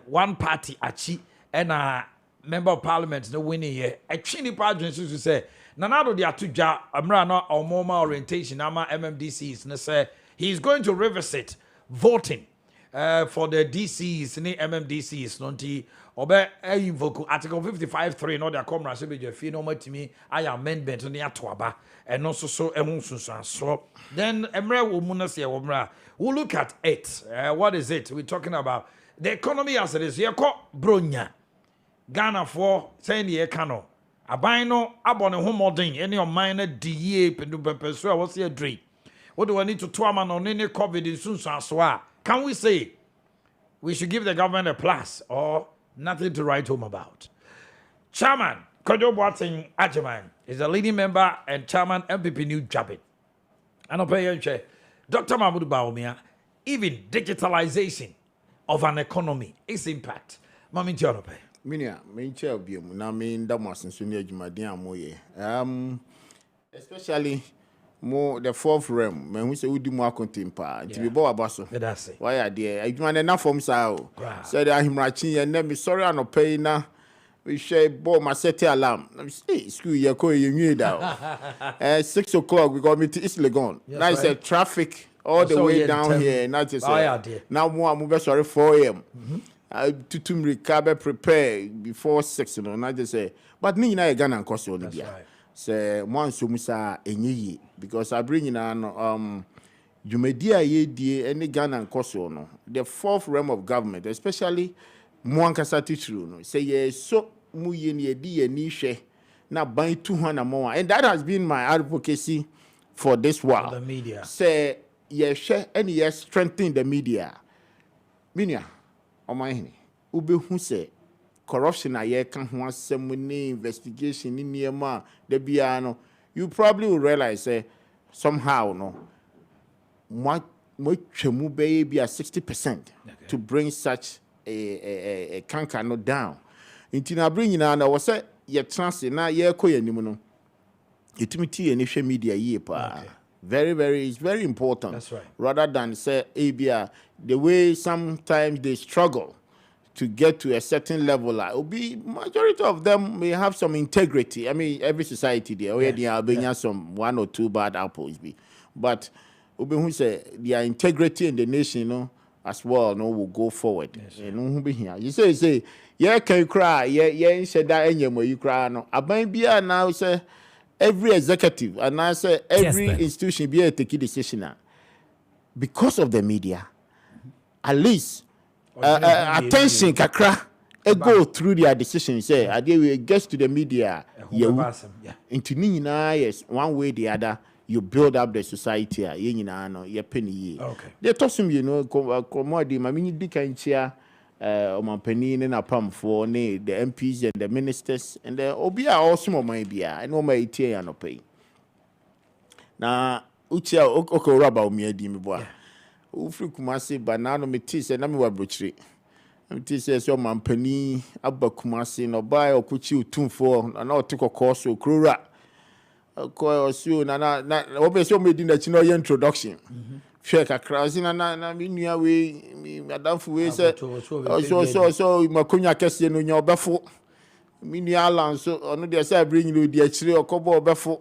one party achi and a member of parliament no winning here. A chini pageant to say, Nanado de Atuja, Amrana or Moma orientation, Ama MMDCs, and say he's going to revisit voting for the DCs, the MMDCs, Nonti. Obe invoke Article 55.3 no their comrades be je fie no matimi I amendment ne atoaba and also so so then emre wo mu na se wo mra we'll look at it. What is it we're talking about? The economy as it is. Yeko bronya Ghana for saying the cano. Aban no abon ho modern any of mine DA pendu so what's your dream. What do I need to trauma on any COVID in soon? Can we say we should give the government a plus or nothing to write home about? Chairman Kojo Boateng Ajiman is a leading member and chairman MPP New Jabin. And Dr. Mahmoud Baumia, even digitalization of an economy, its impact. Mami Jonope. Minia, main chair of you, na main damas and Sunia Jumadia Moye. Especially more the fourth realm, man, we say we do more contempa. To be boa basso. That's it. Why are there? I do enough from Sao. Said I him writing and then me sorry, I no pay na. We share bought my set alarm. Hey, screw you, call you knew that. 6 o'clock, we got me to East Legon. Now it's a traffic all the way down here. Not just now more, I'm moving sorry 4 a.m. I to recover prepare before 6, you know, not just say, but me, I gun and cost you on the say, once you miss a ye because I bring in an you may dear ye any gun and cost you no. The fourth realm of government, especially. Mwankasa true no say yes so muye ni edi ni hwe na ban 200 more and that has been my advocacy for this while the media say yes share and yes strengthen the media minia Omanhene ube hu say corruption aye kan ho asem ni investigation ni niema da bia no you probably will realize say somehow no mo twemu be bia 60% to bring such a canker no down. Inti na bring na was say ye trans na ye ko yanim no. Itimiti ye ne media ye pa. Very it's very important. That's right. Rather than say ABA the way sometimes they struggle to get to a certain level will be majority of them may have some integrity. I mean every society there already are some 1 or 2 bad apples be. But who say their integrity in the nation, you know, as well, no, will go forward. You know who be here. You say, yeah, can you cry? Yeah, said that any you cry. No, I might be now say every executive and I say every institution be a take decision now because of the media. At least attention kakra go through their decision. Say, I did we get to the media. Yeah, into yes, one way or the other. You build up the society, you penny. Okay. They toss him, you know, commodity. I mean, you can cheer Omanhene and a pump for the MPs and the ministers and the Obia also my beer and all my tea and no pay. Now, Uchia Oko Rabba me di me boy. Ufri Kumasi, banana me tea and I'm a butchery. Tea says your Omanhene, Abba Kumasi, no buy or kuchi tune for and all took a course or crura. So na obviously me din that you know your introduction share kakra na me nua we madam fu we say so makonya kese no nya obefo me nua lan so ono dey say bring you dey akire okobo obefo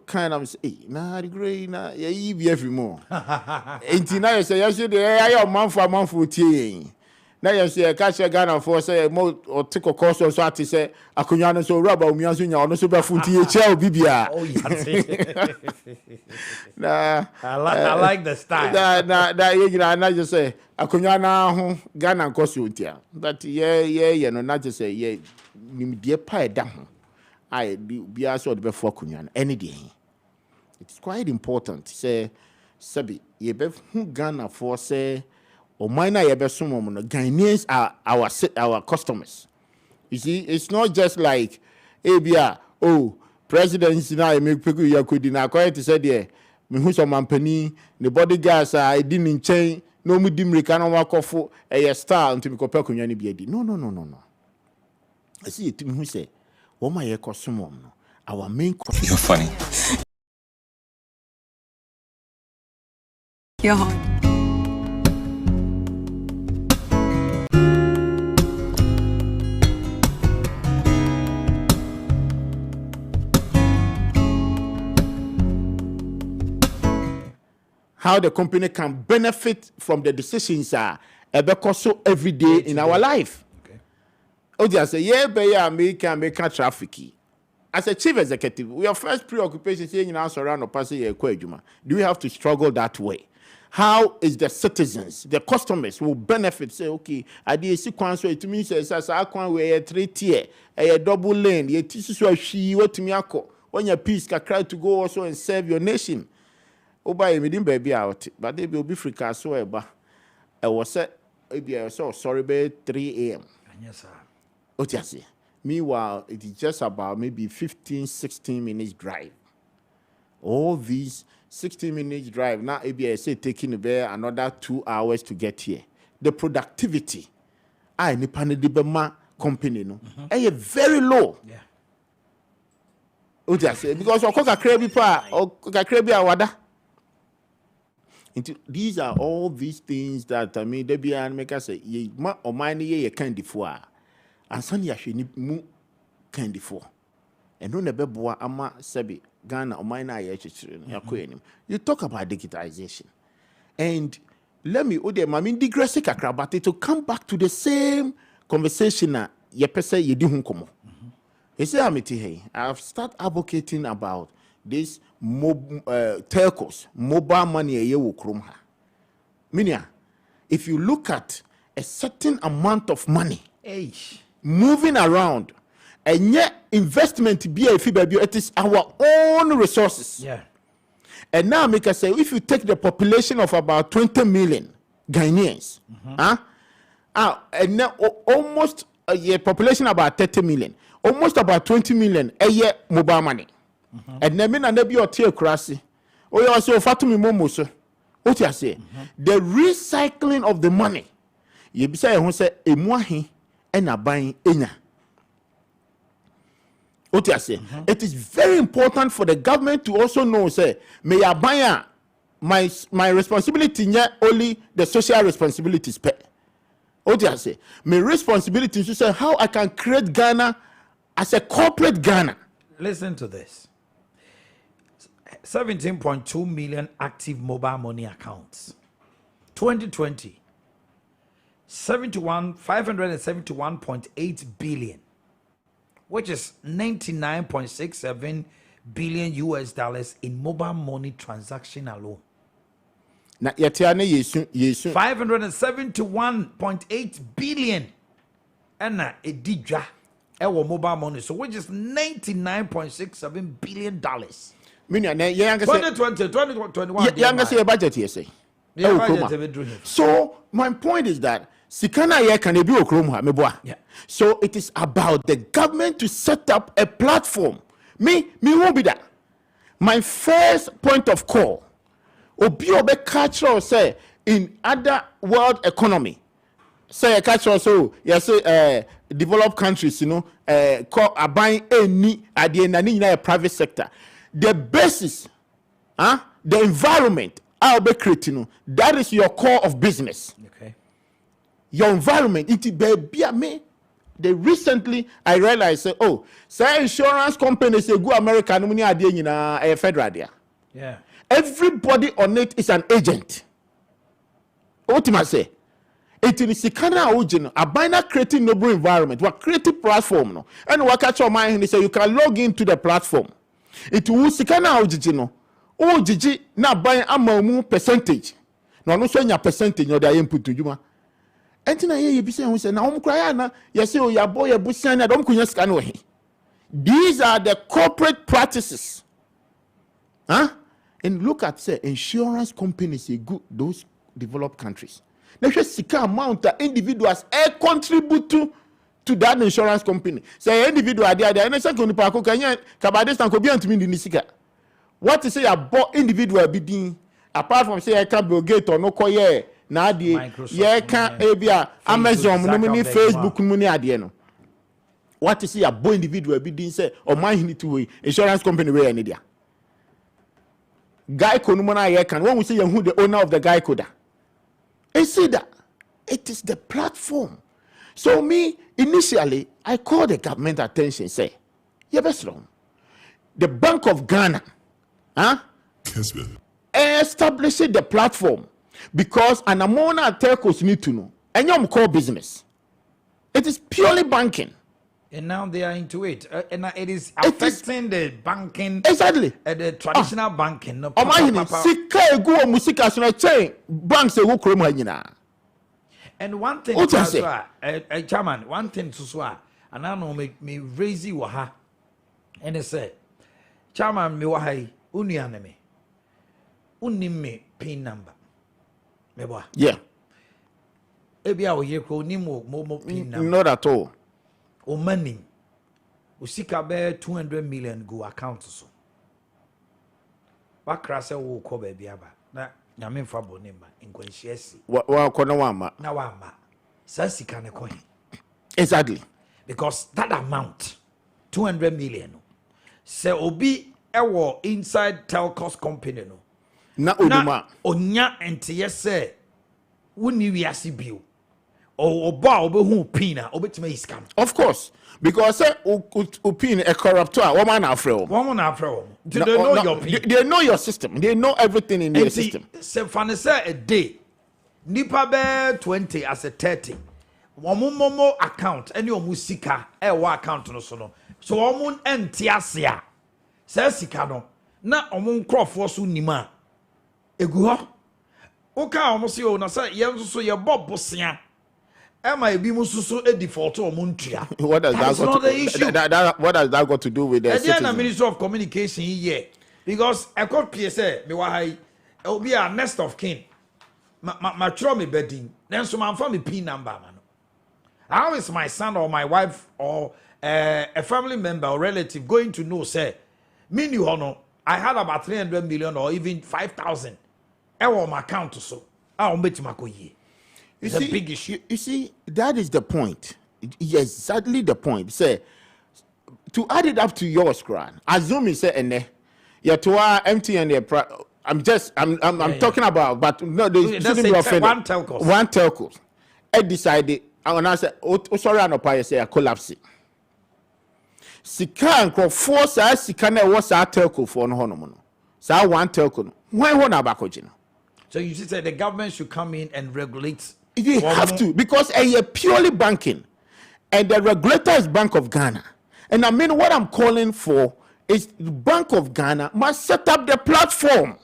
kind am say na agree na ye bi every more enti na say you dey ayo manfo tie na yes ye ka che Ghana for say mo o tiko course so ati say akonya no so raba omian so nya ono so be futi e che bibia oh yes na I like the style na ye gina na just say akonya na ho Ghana course untia but ye no na just say ye nim die pa da ho ai bia so de be fo akonya any day it's quite important say sabi ye be hu Ghana for say Omanhene Yaw no Ghanaians are our customers. You see, it's not just like ABA, presidents now make people yakudi na quite to say there. Me who some company, the bodyguards I didn't change, no me dimrika no wakofo a star until me compare kunyani biedi. No. I see it who say, Omanhene Yaw no, our main customer. You're funny. You're hot. How the company can benefit from the decisions so every day in our life. Okay. I say, yeah, make traffic. As a chief executive, your first preoccupation is saying around or passing a do we have to struggle that way? how is the citizens, the customers will benefit. Say, okay, I did see so it means as I can wear 3 tier, a double lane, ye tissu she what to me when your peace can cry to go also and serve your nation. Oh, by me didn't baby out, but they will be free cast so ever. I was said, maybe I saw sorry by 3 a.m. Yes, sir. What you say? Meanwhile, it is just about maybe 15, 16 minutes drive. All these 16 minutes drive, now maybe I say taking about another 2 hours to get here. The productivity, I ni panedibema company no, very low. Yeah. What you say? Because okoka krebi pa, okoka krebi awada. These are all these things that I mean, they be and make us say, ye ma Omanhene ye candy for. And son ya she mu candy for. And no nebeboa ama sebi Ghana Omanhene Yaw children. You talk about digitization. And let me digress kakra, to come back to the same conversation na ye pese ye di hun komo. I've started advocating about this telcos, mobile money Minia, if you look at a certain amount of money moving around, and yet investment be it is our own resources. Yeah. And now make us say if you take the population of about 20 million Ghanaians, and now almost a year population about 30 million, almost about 20 million a year mobile money. And then and be your tear crassi. Oh, you also fatumi momoso. What you say? The recycling of the money. You be say who say emuahi and a buying enya. What you say? It is very important for the government to also know say may I buy my responsibility not only the social responsibilities. What you say? My responsibility to say how I can create Ghana as a corporate Ghana. Listen to this. 17.2 million active mobile money accounts. 2020, 571.8 billion, which is 99.67 billion US dollars in mobile money transaction alone. Na yetiane yesu 571.8 billion and edidwa ewo mobile money, so which is 99.67 billion dollars. 2020, 2021. Budget here say. So my point is that Sikana here can be Okromha. So it is about the government to set up a platform. Me won't be that. My first point of call Obiobe cultural say in other world economy. Say a cultural so yes developed countries, buying any at the end in a private sector. The basis, the environment, I'll be creating. That is your core of business. Okay. Your environment, it be me. They recently I realized say, say insurance companies say go America no money a federal there. Yeah. Everybody on it is an agent. What I say? It is Sikana Ujin, a binary creating noble environment, what creative platform no, and what catch your mind say you can log into the platform. It will Sikana Ujino. Oh, Gigi, now buying a more percentage. No, showing your percentage or the input to you. And then I hear you be saying, now, Cryana, yes, your boy, a bushana, don't just scan away. These are the corporate practices. And look at, say, insurance companies, those developed countries. Now, just Sika amount that individuals contribute to that insurance company. Say individual there, and second parko can kabades and could be to me in the what to say about individual bidding apart from say I can Bill Gates or no koye na die ye can ebia Amazon no Facebook money adie no. What to say about individual bidding say Omanhene to insurance company where any there. Guy konumona ye can when we say who the owner of the guy coda. And see that it is the platform. So me, initially, I called the government attention, say, you're best wrong. The Bank of Ghana, Kessben, established the platform because an amount of telcos need to know. And you're core business. It is purely banking. And now they are into it. And it is affecting the banking. Exactly. The traditional banking. No, Omanhene, sika egu o musika so na chain banks e wo krom ha nyina. And one thing, Chairman, one thing to swear, and I know me raise you ha. And they say, Chairman, me wahai, unianeme. Unime pin number. Meba. Yeah. Ebi a oye ko ni mo pin number. Not at all. O money. O sika be 200 million go account so. Wa krase wo ko ba bia ba. Na nyame mfa bone ma nkwanhia si. Wa ko na wa ma. Na wa ma. Sa sika ne ko. Exactly. Because that amount 200 million. Se obi ewo inside telcos company no. Na oduma. Onya entiye se woni wiase bio. O ba obehu pin na obetima iskam. Of course, because pin a corruptor, woman afro. Woman afro. They know your pin. They know your system. They know everything in your system. Se fanese a day. Nipa be 20 as a 30. Womomo account any omusika e wa account no so no. So womun entiase a. Se sika no na omun crofo so nima. Egu ho. Oka omusi o na say yenso so ye bobosia. What does that got to do with the citizen? Minister of Communication here? Because I got PSA, me why will be a next of kin. My me bedding. Then some man family P number, man. How is my son or my wife or a family member or relative going to know, say, me you honor, I had about 300 million or even 5,000. I want my account so. I will bet my ye. It's a big issue. You see, that is the point. Exactly the point. Say, to add it up to yours, Kran. Assume you say, "Ene, you to MTN." I'm talking about, but no, they shouldn't be offended. One telco. I decided. And I said, "Oh, sorry, I'm not say I collapse." Sika and force us. Sika na was our telco for no hono. So one telco. Why one abakojino? So you say the government should come in and regulate. You have to, because a purely banking, and the regulator is Bank of Ghana. And I mean, what I'm calling for is the Bank of Ghana must set up the platform,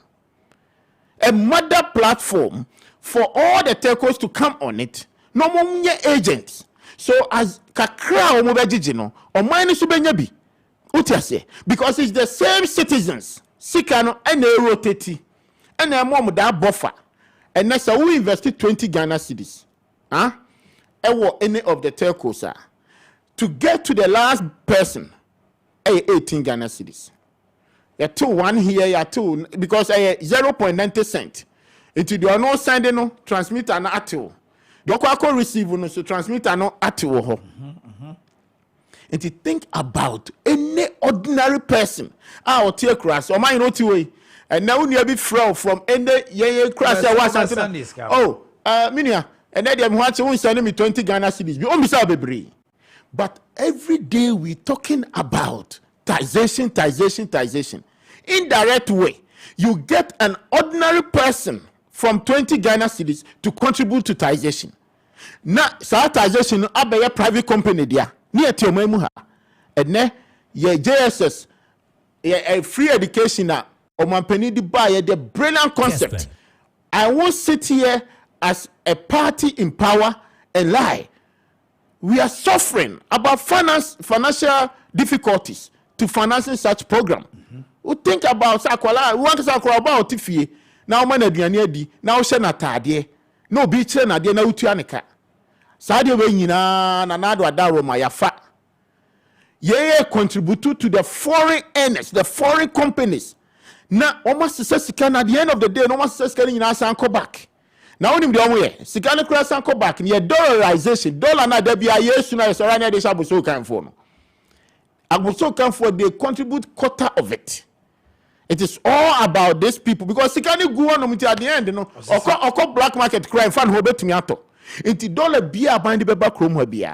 a mother platform for all the telcos to come on it. No more agents. So as kakra omobejino or minus ubenyabi, because it's the same citizens. Sikano and rotati and a mom that buffer. And that's how we invested 20 Ghana cedis. Or any of the telcos to get to the last person, 18 Ghana cedis. You two one here, you two because 0.90 cent. Into the no sending no transmitter no atu. Don't receive no so transmitter no atu. And to think about any ordinary person, or tear crash or my not way. And now you be from any crash. Oh, Minia, and then I'm watching sending me 20 Ghana cedis. We only saw baby. But every day we talking about taxation. Indirect way, you get an ordinary person from 20 Ghana cedis to contribute to taxation. Now, taxation abe a private company there. Near to Memuha. And then ye JSS, a free education now. Omanhene di buy the brilliant concept. Kessben. I won't sit here as a party in power and lie. We are suffering about financial difficulties to financing such program. We think about Sakwala, we want to Sakwala about Tifie. Now man aduane di, now she na tade. No bi kire na de na utuaneka. Saade we nyina na nado adaro ma yafa. Ye contribute to the foreign earners, the foreign companies. Now, almost sika at the end of the day, no one says getting in go back. Now, only the way, Sikana cross and go back. Near dollarization, dollar na there be a year sooner as around this Abuso can for. Abuso can for they contribute quarter of it. It is all about these people because Sikana go on at the end, you know, or black market crime fan who bet me out. It's dollar beer bind the back room will be.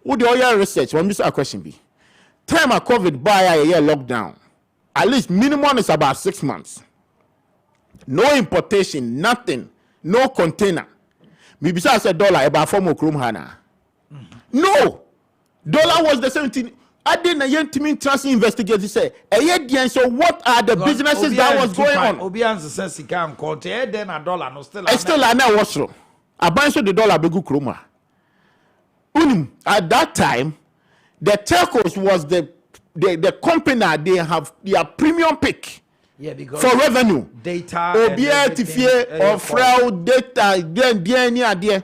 Would the oil research? One Mr. Question be time of COVID by a year lockdown. At least minimum is about 6 months. No importation, nothing, no container. Maybe $1 about $4 hana. No, Dollar was the same thing. I didn't even trust investigate say so what are the businesses that was going on? Obian's sense he can quote then a dollar no still I know what's wrong. I buy so the dollar begu kroma. At that time, the telcos was the company they have their premium pick. Yeah, because for revenue. Data. Or fraud data there.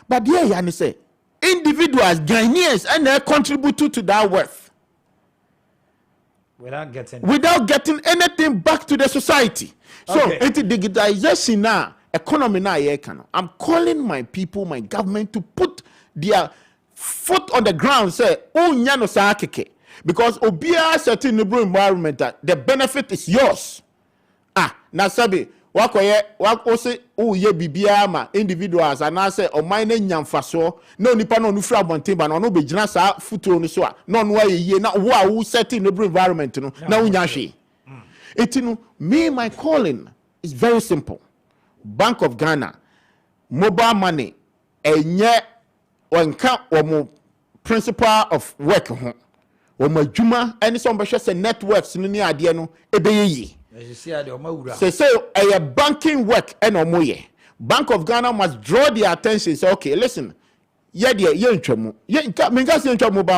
But there you say individuals, Ghanaians, and they contribute to that wealth without getting anything back to the society. So into digitization now, economy now, I'm calling my people, my government to put their foot on the ground. Say, oh, nyano sa keke, because obia certain environment that the benefit is yours. Nasabi. Wako say ye bibia ma individuals and I say Omanhene nyamfaso no nipa no nu fra bonten ba no be gina sa futuro ni so a no no ye na wo set in the environment no na unya hwe etinu me my calling is very simple. Bank of Ghana mobile money enye onka omo principle of work ho omo adwuma eni so mbehwe se networks ni ade no ebeye say a banking work and omoye. Bank of Ghana must draw their attention. Say, okay, listen, mobile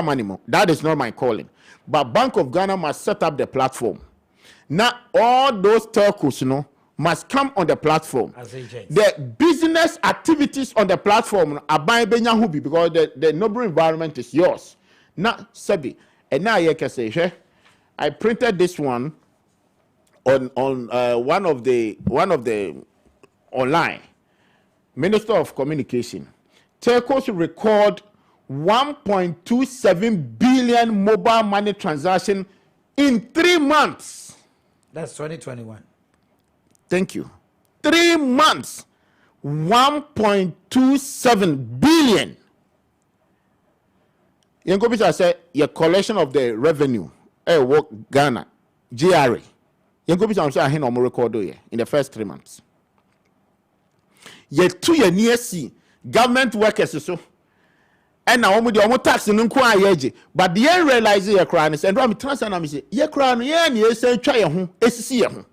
money more. That is not my calling. But Bank of Ghana must set up the platform. Now all those telcos, must come on the platform. The business activities on the platform are buying Benyahubi because the noble environment is yours. Now, Sabi, and now you can say, I printed this one on one of the online Minister of Communication. Telcos record 1.27 billion mobile money transaction in 3 months. That's 2021. Thank you. 3 months, 1.27 billion. Yankopisa said your collection of the revenue, work Ghana, GRA. Yankopisa said no more record in the first 3 months. Yet 2 years near see government workers so. And now the tax in Nkwa but the end realize your crown is and I'm transfer and say your crown ye say try ho esisi ho.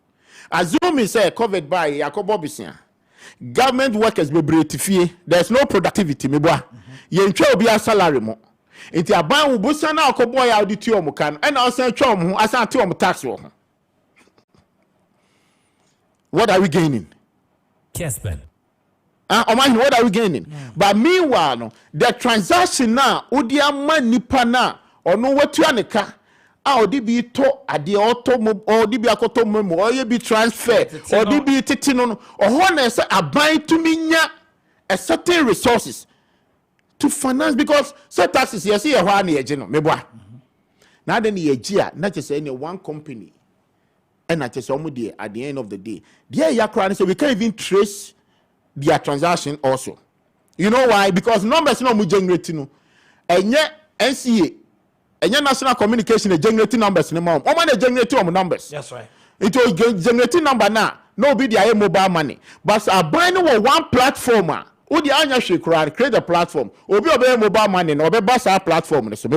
Assume say covered by Yakobo Bisia. Government workers be bretifie. There's no productivity me boa. Ye ntwa obi a salary mo. Enti aban wo busa na akobo ya auditi omo kan and na say twa omo ho asan te omo tax wo ho. What are we gaining? Kessben. Omanhene, what are we gaining? But meanwhile, no, the transaction now, udia man nipa na, or no what you aneka, odi be to adi auto or di be akoto memo, or ye be transfer, or di be titino, or one say a buy to minya a certain resources to finance because certain taxes you see a one year general, meboa. Now then the year, not just any one company, and not just somebody at the end of the day. Dear Yakran, so we can't even trace their transaction also. You know why? Because numbers no generating no. And yet NCA and yet national communication is generating numbers no more. Oman generating numbers. That's right. It was generating number now. No be the mobile money. But a buying one platformer. Who the anya create a platform. Obi mobile money no be bus our platform. So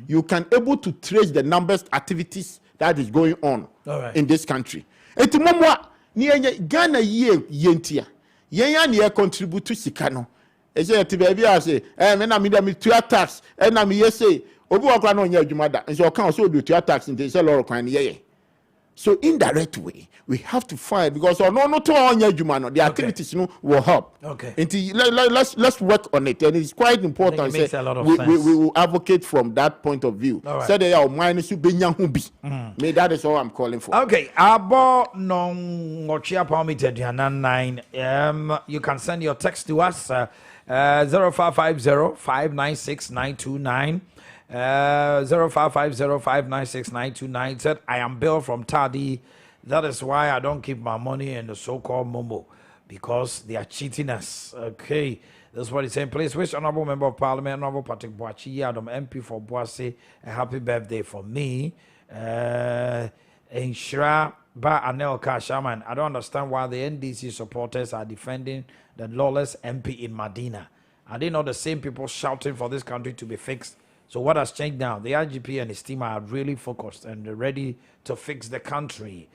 you can able to trace the numbers activities that is going on in this country. Et momwa ni Ghana yentia. Yen ya contribute to sika no e say ti ba bia say me na me da me tua tax e na me say obi wakra no nya adwuma da nso o kan so do tua tax nti say lord kwan ye. So indirect way we have to find because no to nya adwuma no the activities no will help. Okay. Nti let's work on it and it's quite important say we will advocate from that point of view. Say that our mind so benya hu bi. Me that is all I'm calling for. Okay, abo no ngochia permitted 9 you can send your text to us 0550 596 929 0550 596 929 said I am Bill from Tadi. That is why I don't keep my money in the so-called Momo because they are cheating us. Okay, that's what he's saying. Please wish Honorable Member of Parliament, Honorable Patrick Boakye, Adam MP for Boase, a happy birthday for me. Inshra Ba Anel Kashaman. I don't understand why the NDC supporters are defending the lawless MP in Medina. Are they not the same people shouting for this country to be fixed? So what has changed now? The IGP and his team are really focused and ready to fix the country.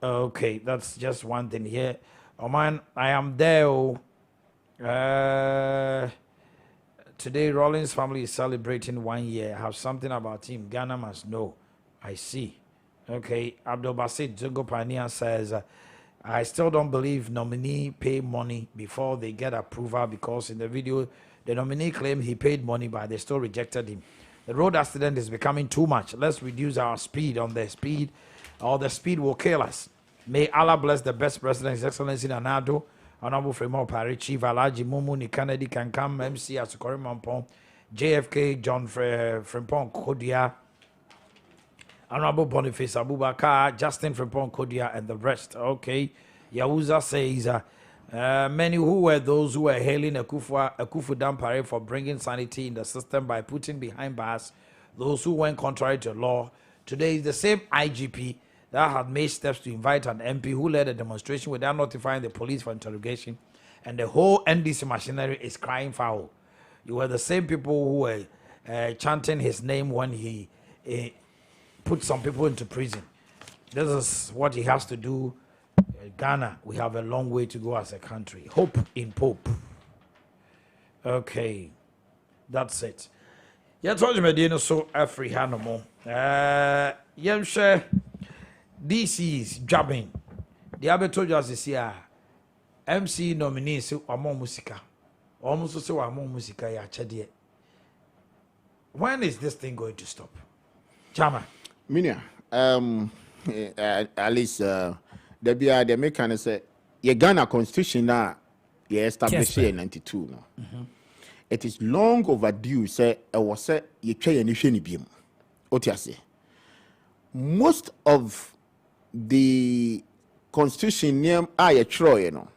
Okay, that's just one thing here. Oh man, I am there. Today, Rollins family is celebrating 1 year. Have something about him. Ghana must know. I see. Okay, Abdul Basit Jungo Pania says, I still don't believe nominee pay money before they get approval, because in the video, the nominee claimed he paid money, but they still rejected him. The road accident is becoming too much. Let's reduce our speed on the speed, or the speed will kill us. May Allah bless the best president, His Excellency Nanado, Honorable Fremont Pari, Chief Alaji Mumuni Kennedy Kankam, MC Asukori Mampong, JFK, John Frimpong Kodia, Honorable Boniface Abubakar, Justin Frimpong Kodia, and the rest. Okay. Yahuza says, many who were those who were hailing Akufu Dampare for bringing sanity in the system by putting behind bars those who went contrary to law. Today is the same IGP that had made steps to invite an MP who led a demonstration without notifying the police for interrogation, and the whole NDC machinery is crying foul. You were the same people who were chanting his name when he put some people into prison. This is what he has to do. Ghana, we have a long way to go as a country. Hope in Pope. Okay, that's it. Yeah, told you so every animal. Share. This is jabbing. The other told you as this year. MC nominees among musica. Almost so among musica ya chedie. When is this thing going to stop? Chama. Minia, at least there be the mechanic say your Ghana constitution now you established in 92 no. It is long overdue. Say I was say you try any sheni bim. What you say? Most of the constitution name you try, you know.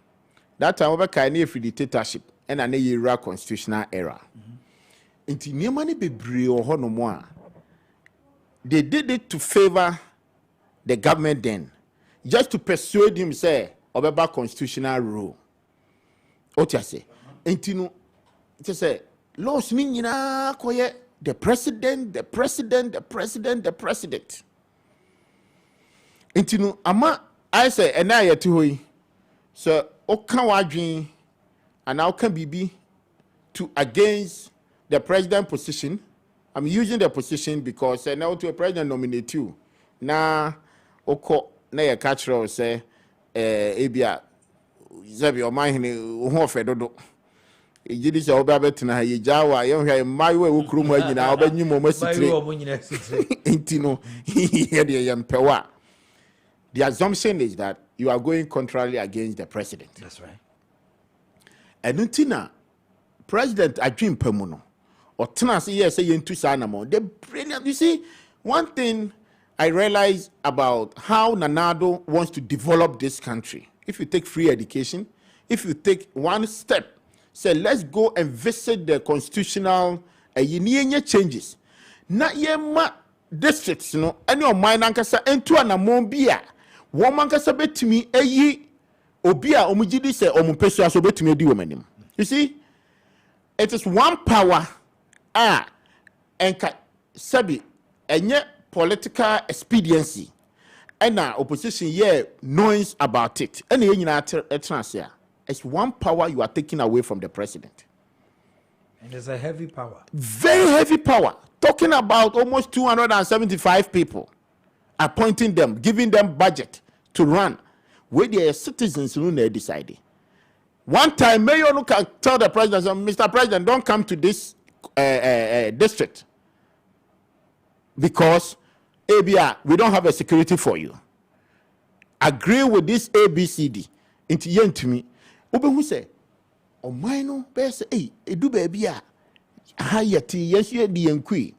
That time we kind of dictatorship and an era constitutional era. Inti name ani bebre o ho no mo a. They did it to favor the government then, just to persuade him say about constitutional rule. What you say? Intino, it say laws ni na koye the president. Intino ama I say and I to hoy. So okan wadwin and now can be to against the president position. I'm using the position because now to a president nominate you. Na oko na ye catch roll say ebia zabi Omanhene ho fedodo. Ejidi se oba betina ye jawa ye hwa maiwe wo krum anyina obanyim o masitire. Intino here the yampewa. The assumption is that you are going contrary against the president. That's right. And untina president adwin pamuno. Or tenants, yes, say into Sanamo. The brilliant. You see, one thing I realize about how Nanado wants to develop this country. If you take free education, if you take one step, say let's go and visit the constitutional changes. Na yema districts, you know, any of mine ankasa into anamombia. Woman kasa betimi obia omujidi se omumpesu aso betimi edi womanim. You see, it is one power. And sabi enye political expediency and opposition knows about it. And it's one power you are taking away from the president. And it's a heavy power. Very heavy power. Talking about almost 275 people, appointing them, giving them budget to run. Where their citizens who they decided. One time, Mayor can tell the president, Mr. President, don't come to this district because ABR, we don't have a security for you. Agree with this ABCD. Into yen to me. Ube who say, oh my no, best do baby hayati yes ye the enqui.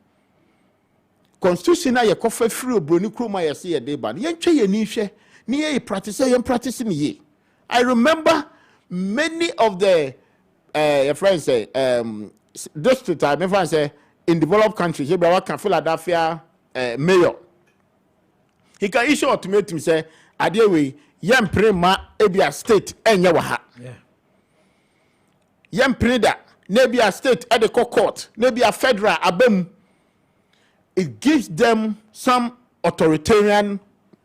Constitution na ye kofe free broni kroma ye say de ban. Yen twa ye ni hwe ni ye practice yen practice ni ye. I remember many of the your friends say district I never say in developed countries, you can Philadelphia mayor. He can issue ultimatum say, "Adewe yem prema ebia state enya waha." Yeah. Yem preda nebia state at the court, nebia federal abem it gives them some authoritarian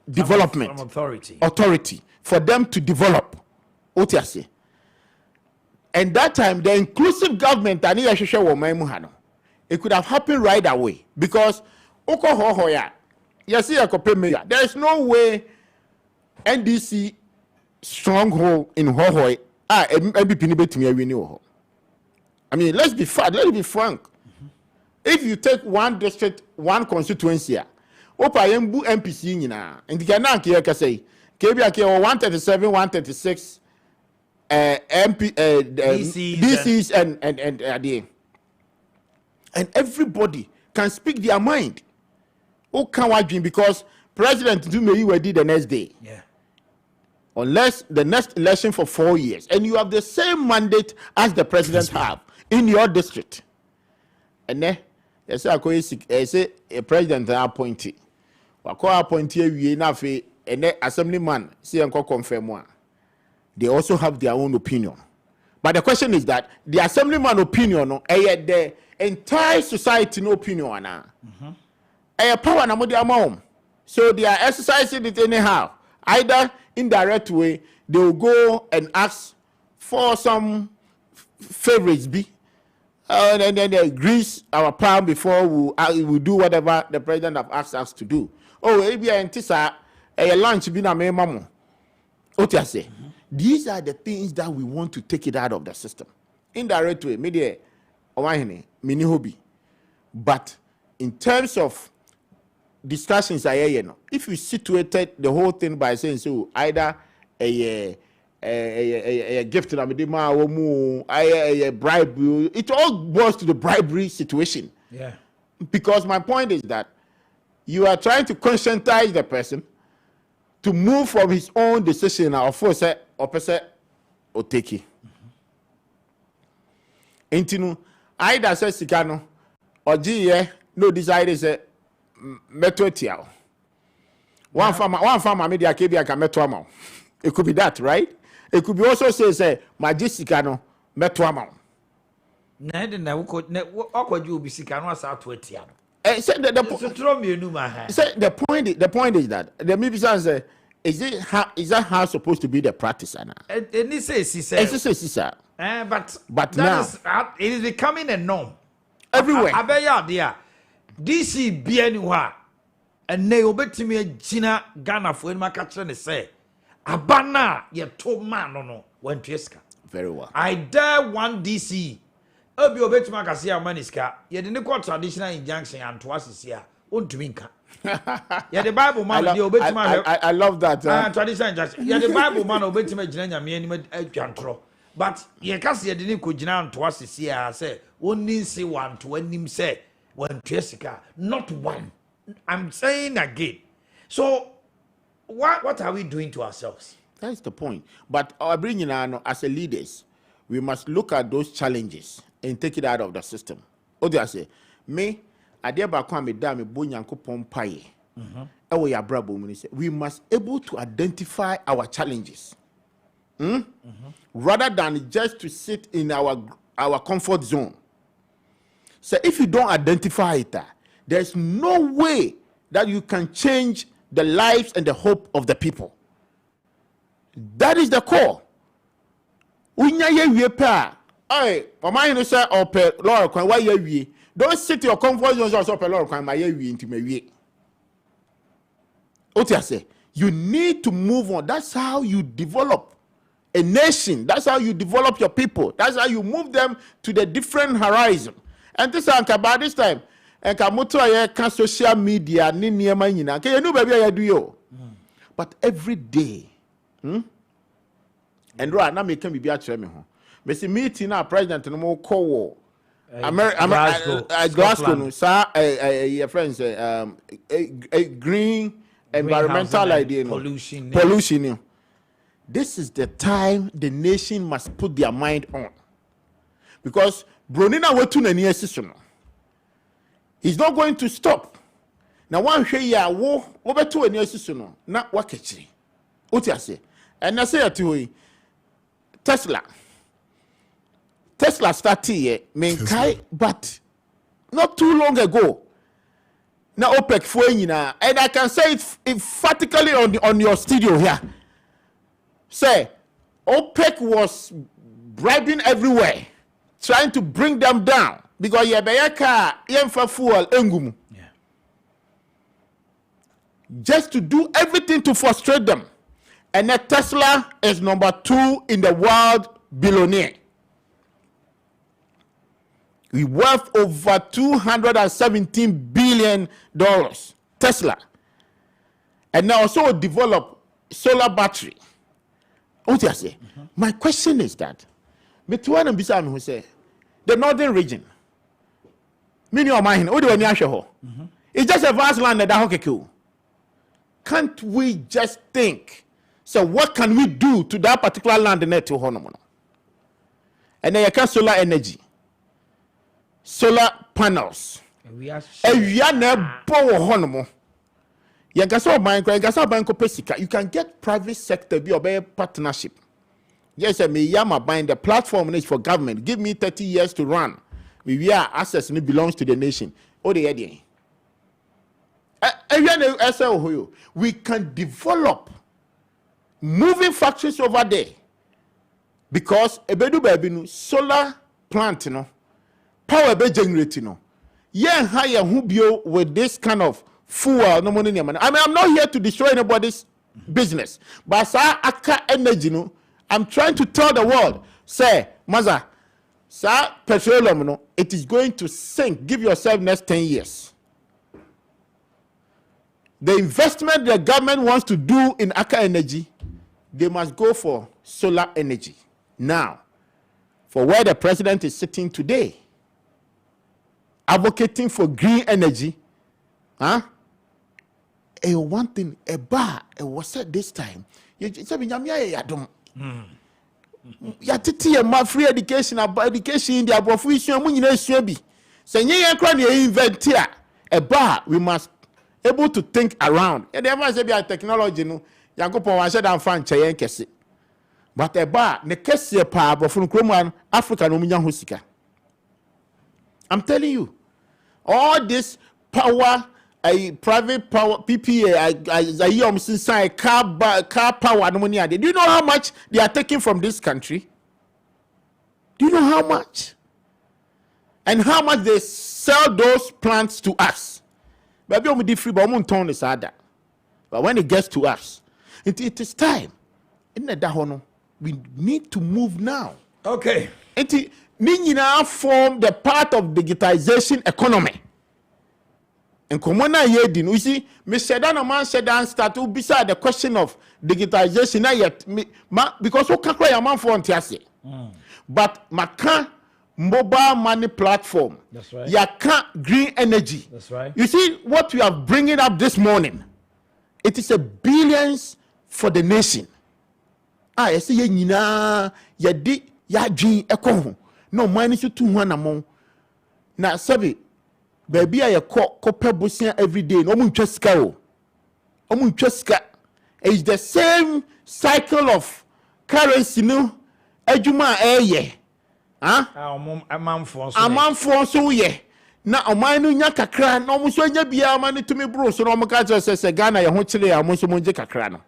development, authority for them to develop. Otiase. And that time, the inclusive government, it could have happened right away because there is no way NDC stronghold in Hohoy. I mean, let's be frank. If you take one district, one constituency, MPC, and the Kanaki, I say, KBK 137, 136, DCs and everybody can speak their mind. Who can watch because President Dume did the next day. Yeah. Unless the next election for 4 years, and you have the same mandate as the president have in your district. And then I say a president appointee. Appointee and then assemblyman see confirm. They also have their own opinion. But the question is that the assemblyman opinion, the entire society no opinion. Power na modi amount. So they are exercising it anyhow. Either indirect way, they will go and ask for some favorites and then they grease our palm before we will do whatever the president have asked us to do. Oh, maybe a lunch be na me mamo. Otiase. These are the things that we want to take it out of the system. Indirect way, maybe Omanhene, mini hobby. But in terms of discussions, if you situated the whole thing by saying so, either a gift, a bribe, it all boils to the bribery situation. Yeah. Because my point is that you are trying to conscientize the person to move from his own decision or force or person or take it. Intinu either says Sikano or G no desire is a metro. One farmer media KBA can metro. It could be that, right? It could be also say Magisicano metro amount. The point is that the maybe say is that how supposed to be the practice, Anna? But now it is becoming a norm everywhere. DC bianua and ne obetimi Gina Ghana for makachre say abana ye to man no went yeska. Very well. I dare one DC obi obetimi akase amaniska ye de ne traditional injunction and twice here ontumi nka. Yeah, the Bible man I love that. Traditional injunction. Yeah, the Bible man obetimi gina nyame ani adwantro. But ye kase ye de ne ko gina twice here say oni si one to anim say when Jessica, not one. I'm saying again. So, what are we doing to ourselves? That's the point. But our bringing on as a leaders, we must look at those challenges and take it out of the system. What do I say? Me, I dare me dame bunyanko pompaye. We must able to identify our challenges, rather than just to sit in our comfort zone. So if you don't identify it, there's no way that you can change the lives and the hope of the people. That is the core. Don't sit in your comfort zone. You need to move on. That's how you develop a nation. That's how you develop your people. That's how you move them to the different horizon. And this is about this time. And can social media ni niema nyina. Ke you know baby I do yo. But every day. And right now me can be actually me ho. Me see meeting na president no mo call Glasgow no sa your friends a green environmental idea no pollution. This is the time the nation must put their mind on. Because Bronina wetu na ni esiso. He's not going to stop. Now one hwe ya wo betu ani esiso no na wakechiri. Oti ase. And I say ati Tesla started here, but not too long ago. Now OPEC for nyina, and I can say it emphatically on your studio here. Say OPEC was bribing everywhere, trying to bring them down because yebeyaka yemfa fuel engum. Just to do everything to frustrate them. And that Tesla is number 2 in the world billionaire. We worth over $217 billion. Tesla. And now also develop solar battery. What do you say? My question is that who say the northern region. Many of mine, what do you know? It's just a vast land that can't we just think? So what can we do to that particular land net to Honomono? And then you can solar energy, solar panels. We are Honomo. You can get private sector be a partnership. Yes, I may yama buying the platform is for government. Give me 30 years to run. We are assets and it belongs to the nation. Oh, the idea. We can develop moving factories over there because ebedu solar plant, power be generating, higher who bio with this kind of fuel. No money. I mean, I'm not here to destroy anybody's business, but aka energy, I'm trying to tell the world, say, Maza, sir, petroleum, it is going to sink. Give yourself next 10 years. The investment the government wants to do in Aka energy, they must go for solar energy. Now, for where the president is sitting today, advocating for green energy, one thing, a bar, it was said this time, you free education, about education in the above, say, invent here, a bar, we must able to think around. And ever say be technology no, Yankopon wan said am fan cheyen kese. But a bar ne kese pa abofun kroman Africa no munya hosika. I'm telling you, all this power, private power, PPA, I car power no money. Do you know how much they are taking from this country? Do you know how much? And how much they sell those plants to us? But when it gets to us, it is time. We need to move now. Okay. Nina form the part of digitization economy. And Komona Yedin, we see, Mr. Man said and start to beside the question of digitization not yet. Because we can't a man for but Makan mobile money platform. That's right. You can't green energy. That's right. You see what we are bringing up this morning. It is a billions for the nation. I see ye nina ya di ya dream ekon. No money to 200 among. Na sabi baby I ko pebosia every day. No mun cheska o. Omun cheska. It's the same cycle of currency no ejuma eye. Amanfo so ye na omanu nya kakra na omo so nya bia amane tumi bro so na omo ka se Ghana ye ho chire amo so mo nje kakra no.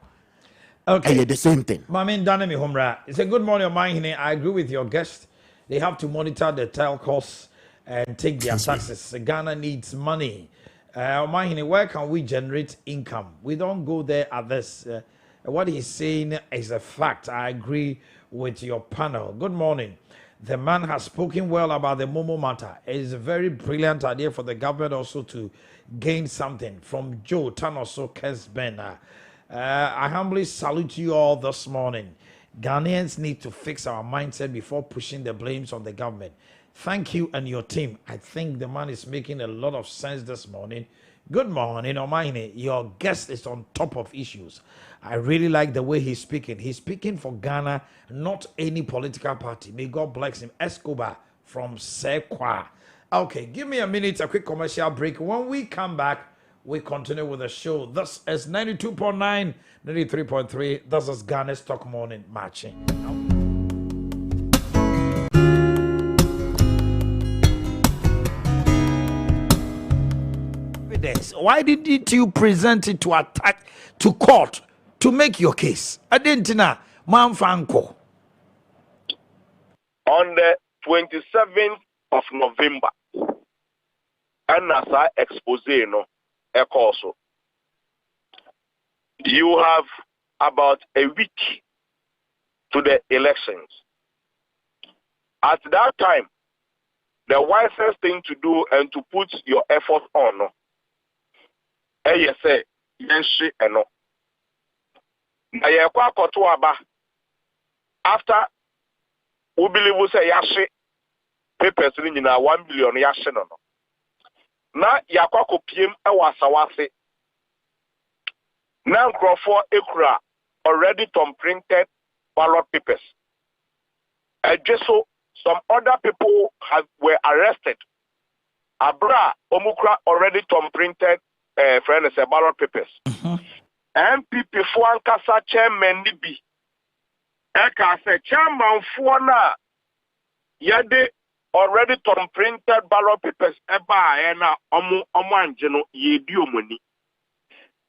Okay, the same thing. Mamin Danemi Homra. It's a good morning, Omanhene. I agree with your guest. They have to monitor the tel costs and take their taxes. Ghana needs money. Omanhene, where can we generate income? We don't go there at this. What he's saying is a fact. I agree with your panel. Good morning. The man has spoken well about the Momo matter. It is a very brilliant idea for the government also to gain something from Joe Tanoso Kessben. I humbly salute you all this morning. Ghanaians need to fix our mindset before pushing the blames on the government. Thank you and your team. I think the man is making a lot of sense this morning. Good morning, Omanhene. Your guest is on top of issues. I really like the way he's speaking. He's speaking for Ghana, not any political party. May God bless him. Escobar from Sekwa. Okay, give me a minute, a quick commercial break. When we come back, we continue with the show. This is 92.9, 93.3. This is Ghana's Talk Morning Maakye. Why didn't you present it to court to make your case? I didn't know, Manfanko. On the 27th of November, and as I expose no, also, you have about a week to the elections. At that time, the wisest thing to do and to put your effort on, yes, no. After we believe we say yashi papers in 1 billion yashi no. Na yakwa kopiem e wasawase. Na nkrofo ekura already printed ballot papers. Just so some other people were arrested. Abra omukra already printed friend say ballot papers. MPP for ankasa chairman nibi. Eka say chairman for na yade already printed ballot papers eba na omo anjeno yedi omoni.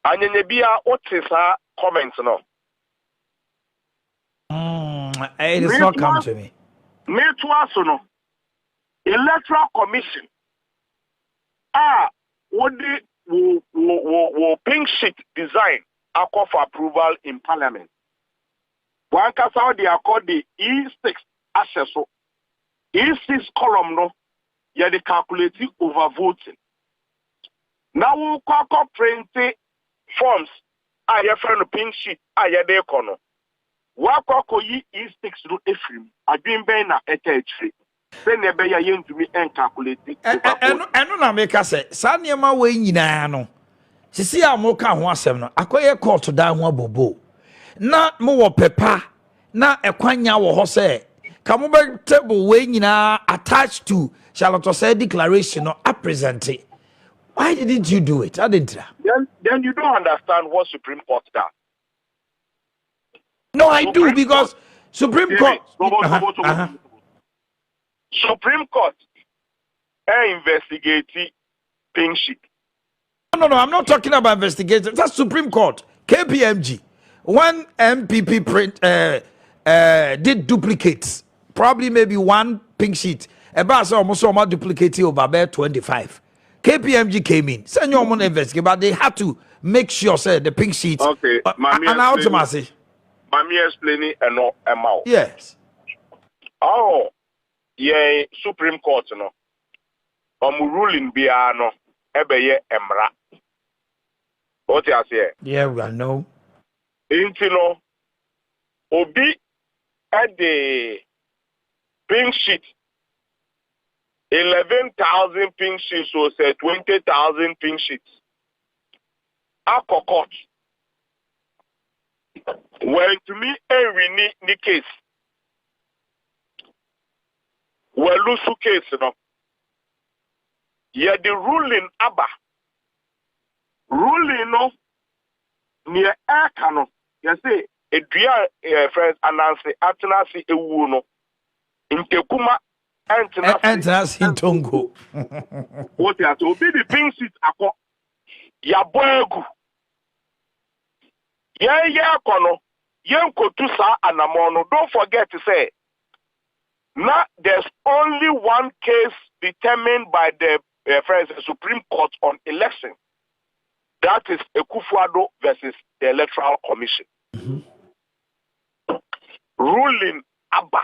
Anyenye bia otisa comments no. It is not come to me. Me to us no. Electoral Commission. What the pink sheet design are called for approval in Parliament. One kasa they are called the E6 access. E6 column no. You the calculating over voting. Now we call print forms. You friend pink sheet. You de kono. Wakoko yi E6 no efrim. Adwin ben na etechri. Say nebe ya yentumi en calculate. Eno na make say sa niema we nyina no. Sisi a mo ka ho asem no. Akoye court da ho abobo. Na mo wo pepa na ekwanya wo ho say ka mo be table we nyina attached to Charlotte say declaration no a present it. Why didn't you do it? I didn't. Then you don't understand what Supreme Court does. No, I do because Supreme Court. Supreme Court investigate pink sheet. No, I'm not talking about investigation. That's Supreme Court. KPMG. One MPP did duplicates. Probably maybe one pink sheet. About almost duplicate over about 25. KPMG came in. Send your money investigate, but they had to make sure say the pink sheet. Okay. And automatically. Mami explaining and no amount. Yes. Oh, yeah, Supreme Court no. Ruling bia no ebe ye emra. What you say? Yeah, we know. Inti no obi at the pink sheet 11,000 pink sheets so say 20,000 pink sheets. Akokot. When to me every ni case. Well, lose case no. Yeah, the ruling abba. Ruling no near air cano. You say a dear friends announce atenasi ewu no. In Tekuma Antenasi in Tongo. What you have to be the pink seat ako. Ya boegu. Yeah, kono. Yenko tusa anamono. Don't forget to say. Now, there's only one case determined by the Supreme Court on election. That is Ekufuado versus the Electoral Commission. Ruling Abba.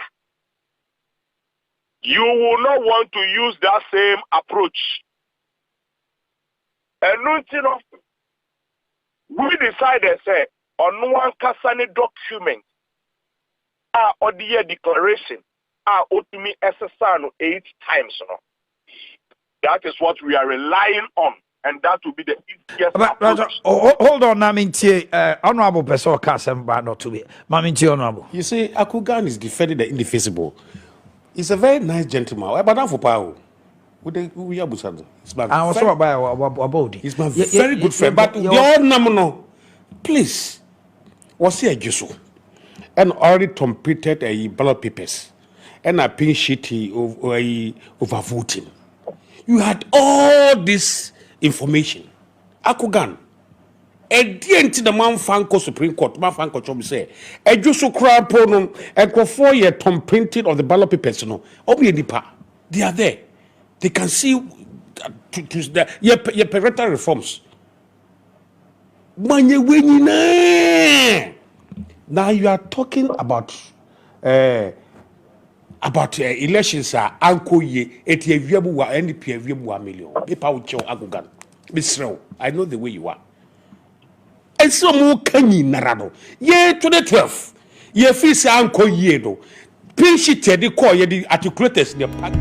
You will not want to use that same approach. And you know, we decided, say, on one Kasani document, or the declaration, ultimately SSR 8 times. No? That is what we are relying on, and that will be the easiest approach. Hold on, Honorable Pessoa Kasem, but not to be. Honorable. You see, Akugan is defending the indefensible. He's a very nice gentleman. But not for power. He's my very good friend. But the old nominal, please, was he a Jusso? And already completed a ballot papers. And a pink sheet over voting. You had all this information. Akogan. A DNT the man Fanko Supreme Court, man Fanko Chom say, a Jusu crowd ponum, and for 4 year tom printed of the ballot papers, no, Obi Nipa. They are there. They can see your parental reforms. Now you are talking about elections are anko ye eti ewiabu wa NDP ewiabu wa million. People will kill Agogan. Misrel, I know the way you are. And so more kanyi narado. Ye 2012. Ye fisi anko ye do. Pinshi tedi ko ye di articulators the party.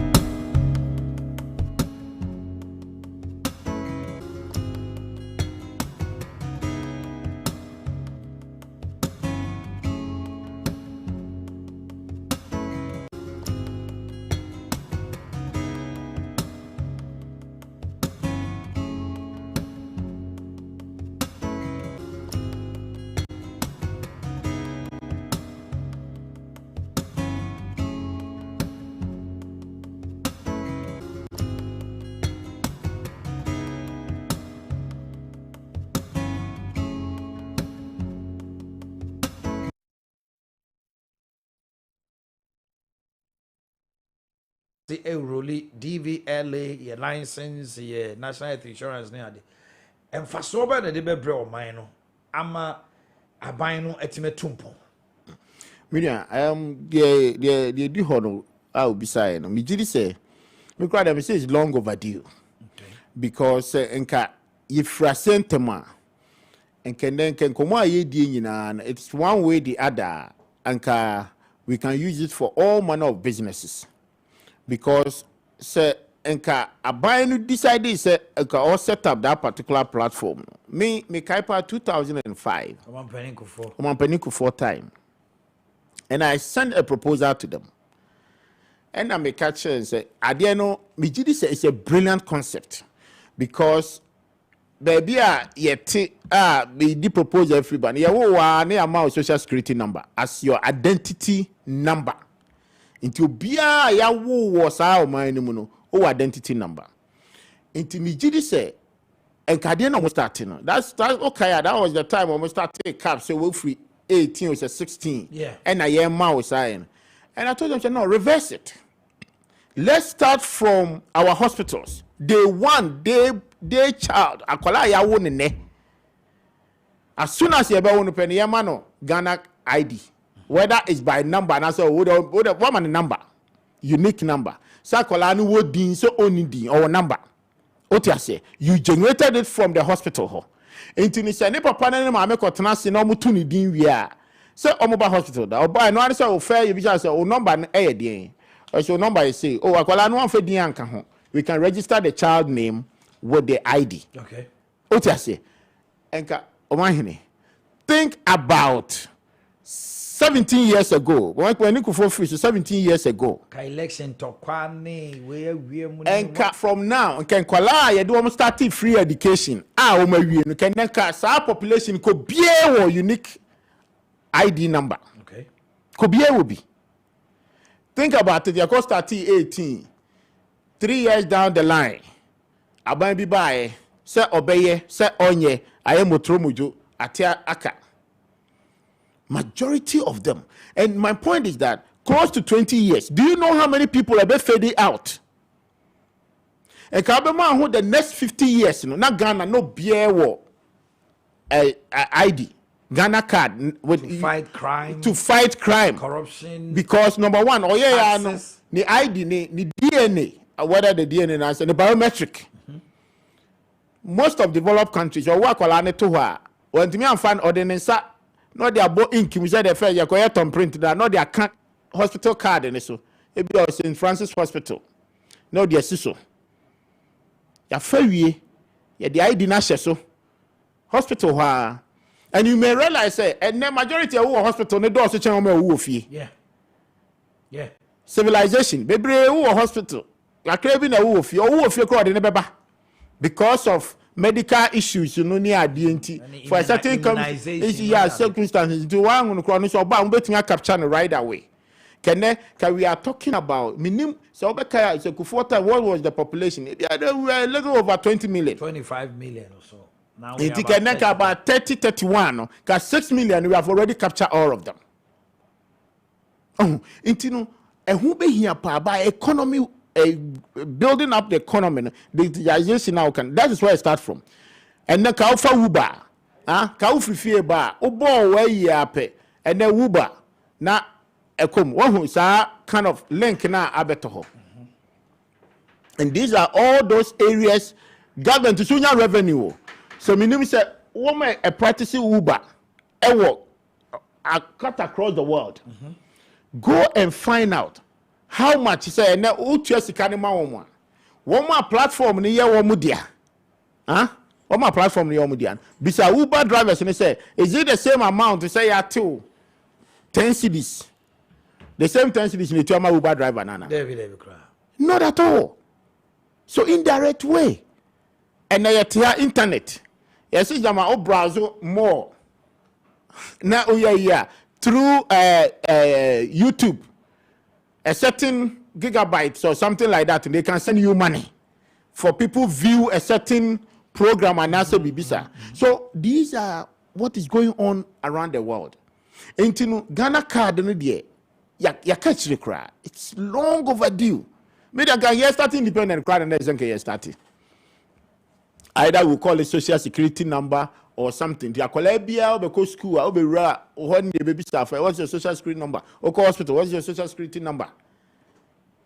Euroli DVLA your license your national health insurance near the and for sober the debe bre o mine ama aban no etime tumpo Media the do hono I will be saying me gidi say me cry them say it's long overdue because enka yefra sentema enka then can komo aye die nyina it's one way the other enka we can use it for all manner of businesses. Because say enka abayanu decided say enka all set up that particular platform. Me kaipa 2005. Omanhene 4 time. And I sent a proposal to them. And I make catch and say, Adiano, me jidi say it's a brilliant concept. Because baby yet me di propose everybody. Ya wo wa ne amount social security number as your identity number. Into bia ya wo sa o man mu no o identity number into me gidi say enkade na mo start no that's okay that was the time when we started cap so we free 18 or 16 yeah and I am ma sign and I told them no reverse it, let's start from our hospitals day one day child akola ya wo ne as soon as you be won pen ya ma no Ghana ID. Whether it's by number and also what man number, unique number. Sakolani would din so only din or number. Otiase, you generated it from the hospital ho. Into ni ne papa na ma make otenase na omutu ni din wi a. So omoba hospital da oba no an say o fair you be say o number na e din. So number is say oh akola no anfa din anka ho. We can register the child name with the ID. Okay. Otiase. Enka Omanhene. Think about 17 years ago, when you for free, 17 years ago. Election to kwane we and from now, can kwala you do almost start free education. O ma wie no can sa population ko bie unique ID number. Okay. Ko bie will be. Think about it, you cost start 18. 3 years down the line. Aban bi bae, se obeye, se onye, aye motromujo, atia aka. Majority of them. And my point is that close to 20 years. Do you know how many people have been fading out? And Kabema who the next 50 years, not Ghana, no beer ID. Ghana card with to fight crime. To fight crime. Corruption. Because number one, the ID, the DNA, whether the DNA is the biometric. Most of developed countries, or work on it to her. When me and find ordinance. Not their bo ink, we said the fair, you go to print that, not their hospital card and so. It be St. Francis Hospital. No, their siso. Ya fair, ya the ID na so. Hospital, and you may realize, and the majority of hospital, the doors which are fee. Yeah. Yeah. Civilization, baby, hospital. Ya craving a woof, your woof, your crowd in the baba. Because of medical issues, you know, near DNT for a certain circumstances. Do one on the crown so about betting a capture right away. Can we are talking about minimum so what was the population? We are a little over 20 million. 25 million or so. It can make about 30-31. No, because 6 million we have already captured all of them. Oh, and who be here by economy, building up the economy, the digitization now can. That is where I start from. And then ka ufa Uber, ka ufifie ba, ubo where ye ape, and then Uber na ekom. One sa kind of link na abetoho. And these are all those areas government to sunya revenue. So minimum say woman a practicing Uber, work cut across the world. Go and find out how much say na utua sika ne ma won a platform ne ye wo mudia. One platform ne ye wo mudia. Bisa Uber drivers ne say is it the same amount to say ya 10 cedis? The same 10 cedis ne tuama Uber driver nana. Not at all. So indirect way. And na yet internet. Yes, jama o browse more. Na oya through YouTube, a certain gigabytes or something like that, and they can send you money for people view a certain program and answer bibisa. So these are what is going on around the world. Into Ghana card no die ya catch the cry. It's long overdue. Maybe I start independent card and then starting. Either we call it social security number or something. The Akolebia, or the school, or the rare, or when the baby staff. What's your social security number? Or hospital, what's your social security number?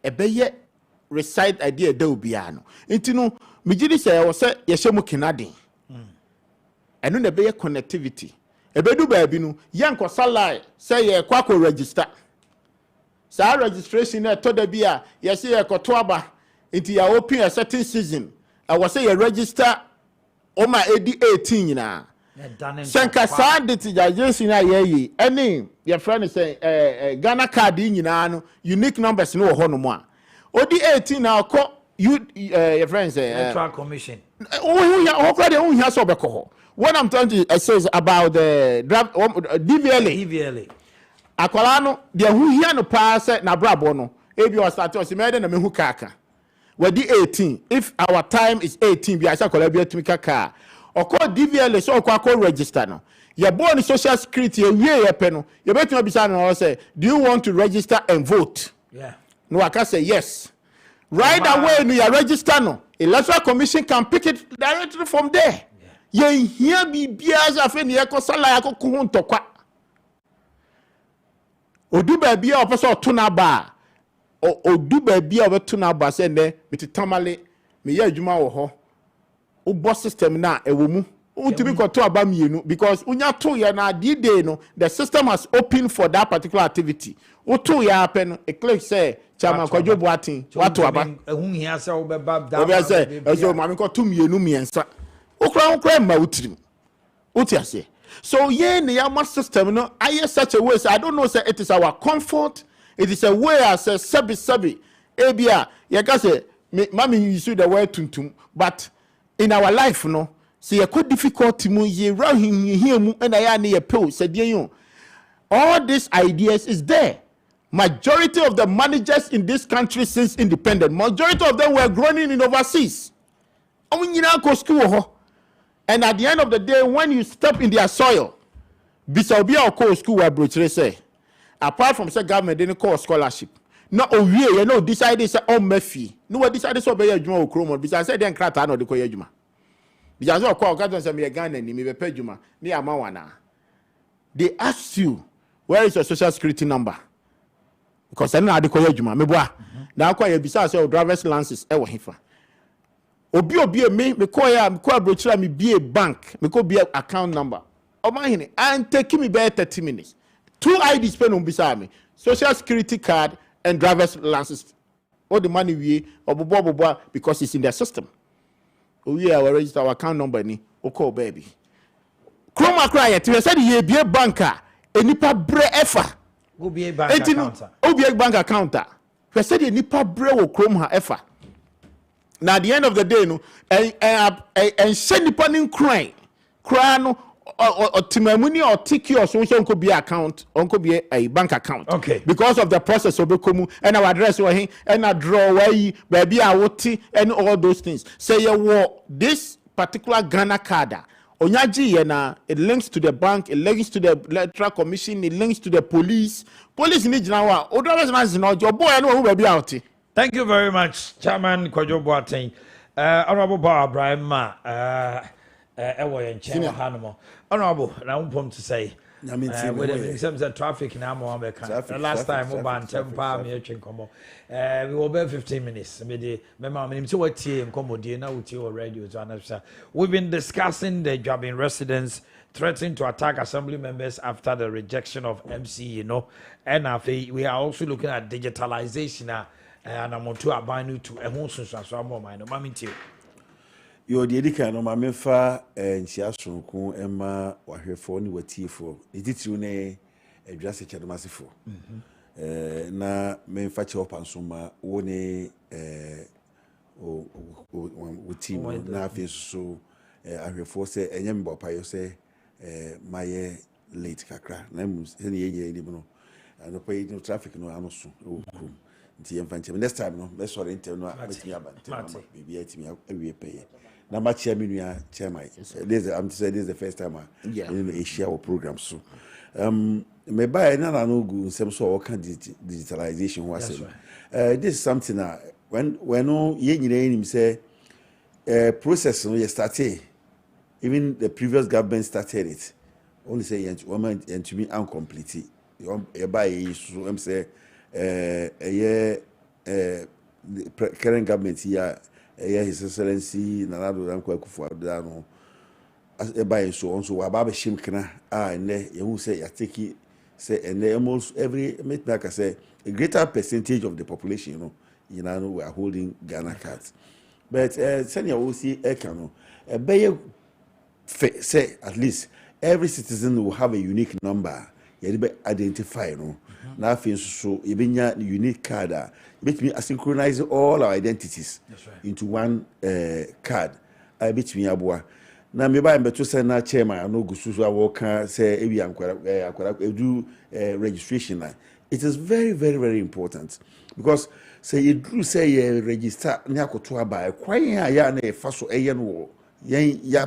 A beye recite idea do biano. Into no, Mijidi say, I was say, Yeshemo Kinadi. And then the beye connectivity. A bedu baby no, Yanko Salai, say a quaco register. Sa registration there to the beer, yes, a Kotwaba, into your open a certain season. I was say a register. Oma edi 18 na. Senka sande ti agency na ye any your friend say Ghana card nyina no unique numbers no ho no mo a. Odi 18 na ko you your friend say electoral commission. What I'm trying to say is about the draft DVLA. Akwala no de hu hia no pa say na brabo no ebi o start o se me de na me hu kaka. We di 18. If our time is 18, we are going to make a car. Or call DVL, so call register now. You're born in social security, you're penal. You better be say, do you want to register and vote? Yeah. No, I can say yes. Right away, when you register no, electoral commission can pick it directly from there. Yeah. You hear me bias of any echo sala yako kuhun tokwa. Odu baby or person tunaba. O do baby over to now basende with tamale me ya adwuma wo ho o boss system na ewumu o to be to aba mienu because unya to ya na day no the system has opened for that particular activity o to ya happen a click say chama kwadwo boatin wato aba ehun hia se wo be bab da o say so mami ko to mienu miensa o kra ma utrim o ti ase so ye ne ya system no aye such a way so I don't know say it is our comfort. It is a way as a sabi. Ebia, you can say, Mammy, you see the word tuntum, but in our life, no, see a quite difficult to move ye round him and I near pill, said you. All these ideas is there. Majority of the managers in this country since independent, majority of them were growing in overseas. I mean, you know, go school, and at the end of the day, when you step in their soil, Bisabia or school where Bruce say. Apart from say government didn't call scholarship. No, you know, decided say on Murphy. No, what decided so be adwuma o kromo because I said den krata na de koy adwuma. Because o call God say me Ghana ni me be pay adwuma. Ni amawana. They ask you, where is your social security number? Because I know de koy adwuma me boa. Na kwa ye bisa say driver's license e wo hefa. Obi me call ya me call brochura me be a bank, me call be account number. Omanhene and take me be 30 minutes. 2 IDs pen on beside me. Social security card and driver's license. All the money we or because it's in their system. We are register our account number ni call baby. Chroma cry to said ye be a banker. Nipa bre efa. Go be a bank account. Be a bank account. We said ye nipa bre wo chroma efa. Now at the end of the day no and send nipa nin cry. Cry no or timamuni or tiki or so unko be account unko be a bank account. Okay. Because of the process of bekomu and our address or him and a draw where baby a woti and all those things. Say you this particular Ghana card Onyaji na it links to the bank, it links to the electoral commission, it links to the police. Police need now. Otherwise, no your boy no who be out. Thank you very much, Chairman Kwajo Boateng. Honorable Bar Brian Ma, Ewa Chairman Hanamo. Honorable, now I'm to say. With the traffic now, the last time we ban 10 pounds, we will be 15 minutes. We've been discussing the Jabin residents threatening to attack assembly members after the rejection of MC, and we are also looking at digitalization and I'm on to abide to a home so I'm more mind. Yo the edika no ma mefa nchia sonko ema wahwefo ni watiefo editiru ne adwase chedomasefo na memfa che opansoma wo ne o team na afeso ahwefo se enyem bopayo se maye late kakra na se ne yeye ni no no pay no traffic no anoso o krum nti yemfa nche next time no be sorry ntem no betimi abante bibia timi awie peye na Maakye minua chairman. I'm to say this is the first time I share our program. So, me buy na no go some so kind digitalization was this is something that when no ye nyina him say process no you started, even the previous government started it. Only say and to me incomplete. You buy so I'm say the current government here. His Excellency Nanado Ramko Akufo-Addo no as by so on so aba shim kana and you say you take it say and almost every make like I say a greater percentage of the population we are holding Ghana cards, but senior we see ekano say at least every citizen will have a unique number you be identify now so you unique card make me synchronize all our identities into one card. I bet me aboa. Na me ba mbeto say na chairman no gususu awoka say ebi ankwara do registration. It is very very very important because say you do say you register na akoto aba kwan ya na e fa so eye no yen ya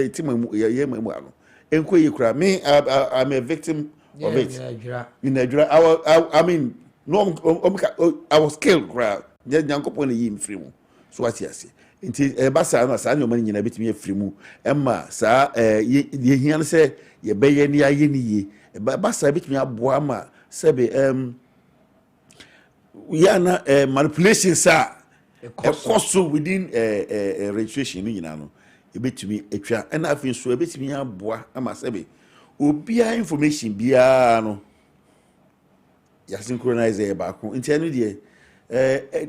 timamu ye mamu ano enko yi kura me I'm a victim of it in Nigeria. I mean no I was killed crowd nyankopon yi free mu so what you say nti basa no sa no man nyina betimi free mu emma sa ye hian say ye beye ni aye ni ye basa betimi aboa ma sebe we are na manipulation sa cost within registration ni nyina no e betimi etwa na afin so e betimi aboa ama sebe obia information bia no ya synchronize e back into the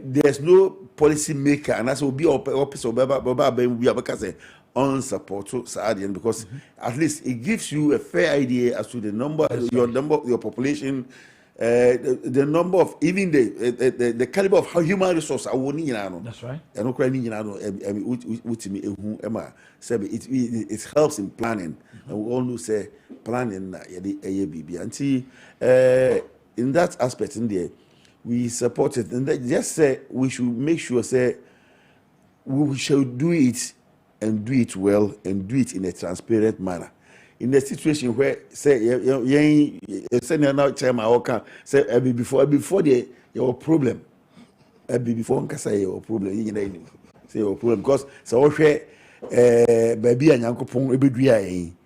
there's no policy maker and that's will be officer baba we have say on support Saadian because at least it gives you a fair idea as to the number your population the number of even the caliber of how human resource are winning that's right and it helps in planning and we all know say planning in that aspect in there we support it and just say we should make sure say we shall do it and do it well and do it in a transparent manner in a situation where say now chairman or say before the your problem before nkasa your problem you know say your problem because so baby anyankopon ebedua yin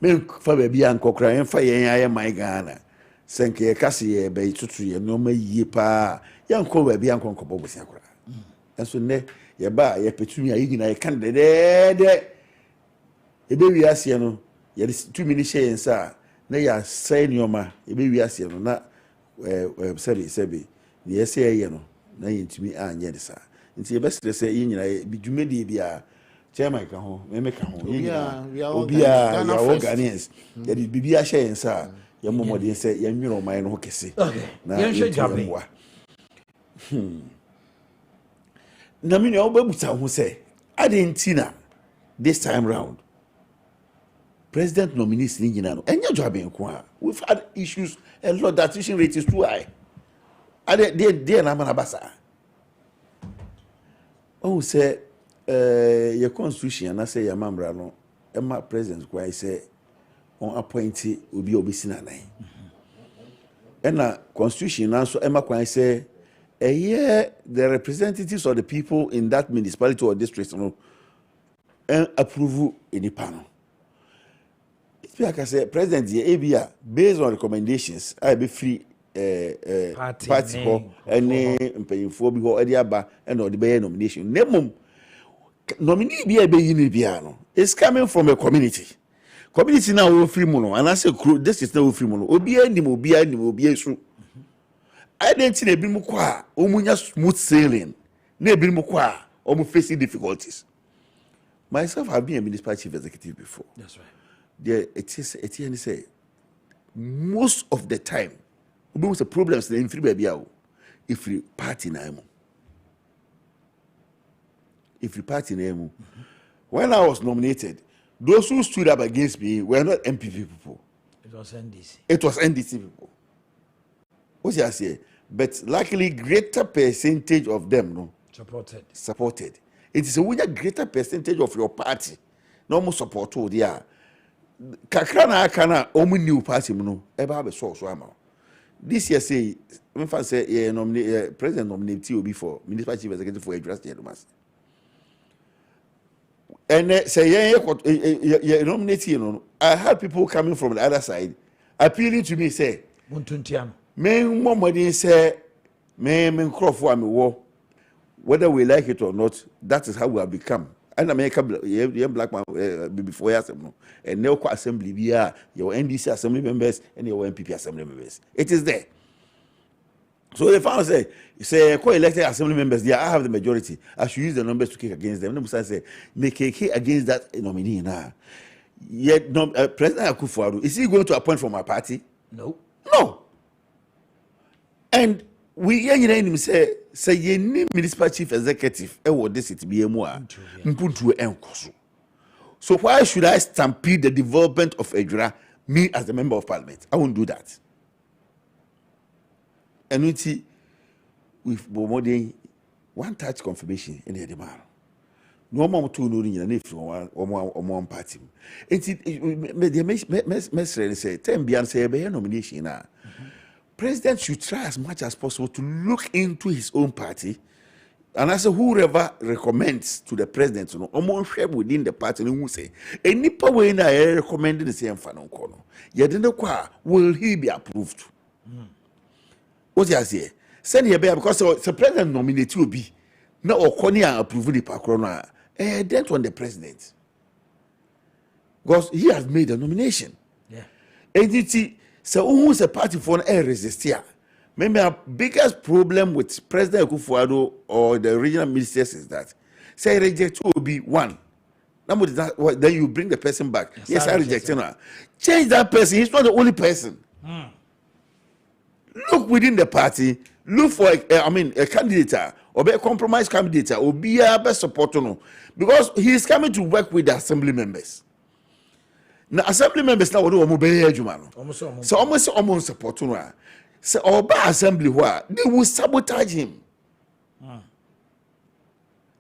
me fa baby ankokra en fa yen aye my Ghana senke kase ye be tutu ye no ma yie pa yanko baby ankonkobo bosia kora enso ne ye ba ye petumi ayi gina ye kan de ebe wi ase no ye 2 minutes share nsa na ya say nioma ebe wi ase no na sebi ne ye say ye no na yintumi anye de sa nti ye be stress ye nyina bi dwumedi bia chairman ka ho me ka ho obia ya Ghanaians ye di bibia share nsa ye momodi say ye nwiro man no kese na ye hwe jabe na me no obabuta ho say adentina this time round president nominees ni nyina no enya jabe nko a we've had issues a lot that tuition rate is too high they na mana basa oh say your constitution na say your mamra no Emma President why say on appointee will be obisina nine. And na constitution also Emma Kwan say a year the representatives of the people in that municipality or district and approve any panel. It's like I say President the ABA based on recommendations I be free party ho any mpanyinfo bi ho ade aba and or the be nomination. Nemum nominee bi be yini bia no is coming from a community. Community now we free mono and I say this is now free mono. Obi anim obi so. I didn't see ebi mu kwa omunya smooth sailing. Na ebi mu kwa omu facing difficulties. Myself have been a municipal chief executive before. That's right. There it is say most of the time we have problems in free baby if we party na emu. If we party na emu. When I was nominated, those who stood up against me were not MPP people. It was NDC. It was NDC people. What I say? But luckily, greater percentage of them supported. It is a greater percentage of your party. No more support. Yeah. Kakrana kana omu new party no eba have so ama. This year say me fa say president nominate obi for municipal chief executive for address the mas. And say ye nominate you I had people coming from the other side appealing to me say me momodin say me crofo am wo whether we like it or not that is how we have become. And America black man before years and no assembly via your NDC assembly members and your MPP assembly members. It is there. So the found say co-elected assembly members, I have the majority. I should use the numbers to kick against them. Say make a kick against that nominee now. Yet President Akufo-Addo, is he going to appoint from my party? No. And we him say ye ni municipal chief executive what this it be emu a mpuntu enkoso. So why should I stampede the development of Ejura, me as the member of parliament? I won't do that. And we see with Bomode one touch confirmation in the demand. No more to no in if one party. It say 10 beyond say be nomination now. President should try as much as possible to look into his own party, and as whoever recommends to the president, within the party, who say any power in I recommended the same fan on corner. Yet in the qua will he be approved? What you say? Send here because the president nominate will be now or Konya approve the Pakrona, then on the president because he has made a nomination. Yeah, entity. So who's a party for an resist here? Maybe our biggest problem with President Akufo-Addo or the regional ministers is that say reject will be one. Then you bring the person back. Yes, I reject him. Change that person. He's not the only person. Look within the party. Look for a candidate or be a compromise candidate or be a best supporter because he is coming to work with the assembly members. Now assembly members now do obey ejuma. So almost support no. So oba assembly they will sabotage him.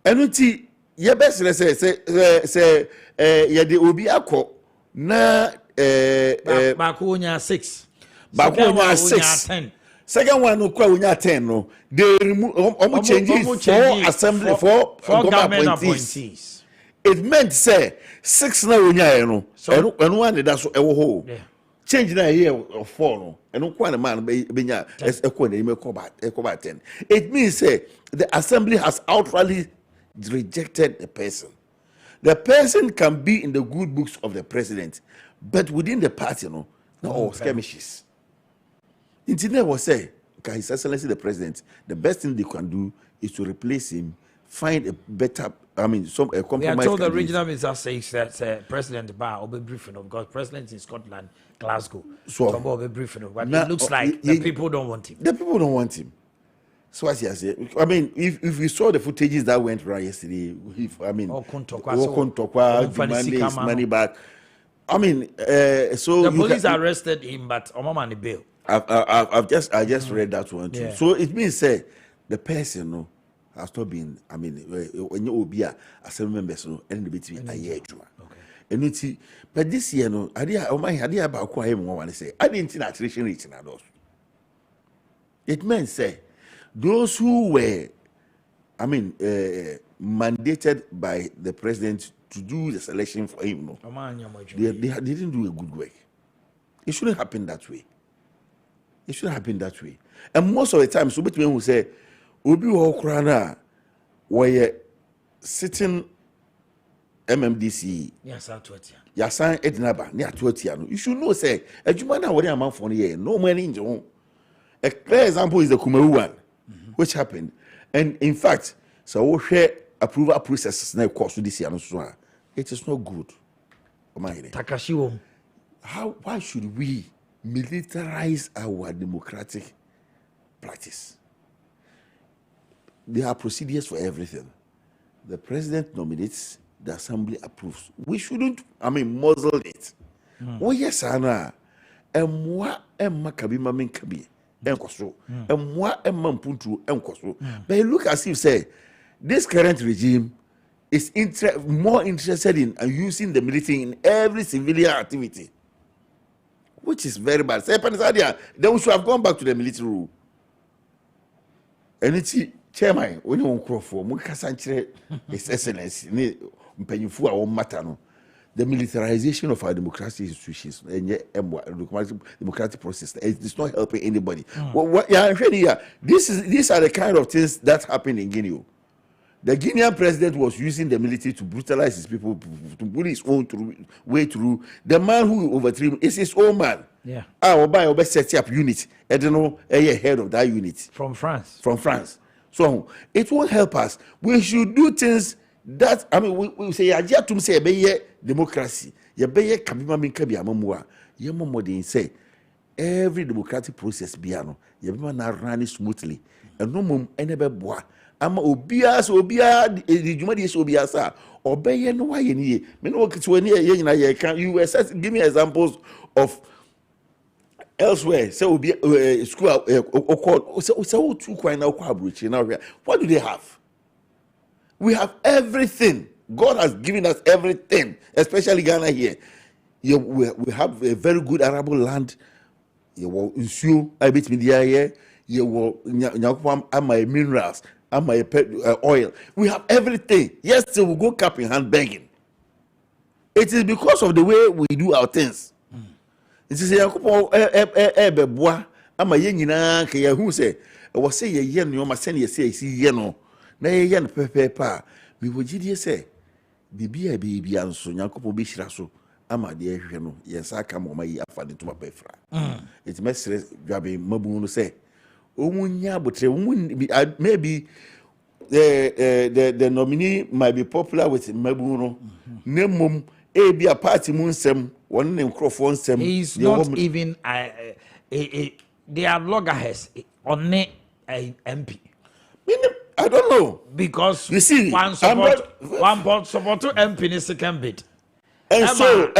Enuti ye best say ye de obi akọ na Bakonya 6. Bakonya 6. 10. Second one no kwa unya 10 no. They remove changes for assembly for government appointees. It meant say 6 na unya no. So and one that's ewo ho. Change na here of 4 no. And one man benya equal 10. It means say the assembly has outrightly rejected the person. The person can be in the good books of the president, but within the party, no all skirmishes. Internet was say, His Excellency the President, the best thing they can do is to replace him, find a better, a compromise. We are told the regional minister says that President Bar will be briefing because President in Scotland, Glasgow, so will be briefing. But it looks like the people don't want him. The people don't want him. So as I say, if we saw the footages that went around yesterday, demand money back. So the police arrested him, but Omamani bail. I just read that one too. Yeah. So it means say the person has not been. When you be assembly members, and between a year. Enunti, but this year no, idea about who I am one say. I didn't think attrition rate in those. It meant say those who were, mandated by the president to do the selection for him. No, they didn't do a good work. It shouldn't happen that way. It shouldn't happen that way. And most of the time, so between who say, Obi Okrana, were sitting MMDC. Yes, I told you. Yasan Edinaba, near 20. You should know, say, a Jumana, what I'm for here, no money in your. A clear example is the Kumeru one, which happened. And in fact, so we share approval processes now course this year. It is not good. Takashiwo. Why should we militarize our democratic practice? There are procedures for everything. The president nominates, the assembly approves. We shouldn't, muzzle it. Oh, yes, Anna. And what am Makabima mean Kabi? And what am Mampuntu and Koso? But look as if say, this current regime is more interested in using the military in every civilian activity, which is very bad. Say, then we should have gone back to the military rule. And it's chairman, when you want to call for Mukasanche, His Excellency, Mpenyufu, our matter. The militarization of our democratic institutions and democratic process is not helping anybody. These are the kind of things that happen in Guinea. The Guinean president was using the military to brutalize his people, to put his own way through. The man who overthrew him is his own man. Yeah. Our set up unit. I don't know, head of that unit. From France. So it won't help us. We should do things that, we say, to say, democracy. Kabima Minkabi Amamua. Yamamodin say, every democratic process, Biano, Yabima na running smoothly. And no mum, enebe bois. Ama obias the jumadi is obiasa obey no why any men work to any you can you give me examples of elsewhere so be school so two quite now what do they have? We have everything. God has given us everything, especially Ghana here. We have a very good arable land. You will ensure I bet media here. You will my minerals. My oil. We have everything. Yes, so we go cap in hand begging. It is because of the way we do our things. It is a couple bois. I'm a yen who say, I was say a yen, you must send you say, see yen. Nay yen pepe. We would say, be a baby and so Yakupo Bishraso. I'm a dear, yes, I come on my year for the to my pefra. It's message grabbing Maboon say. Maybe the nominee might be popular with Mabuno. Nemum be a party moonsem, one name Crawford sem. He's not even they are loggerheads on a MP. I don't know. Because you see, one support to MP in the second bid. And so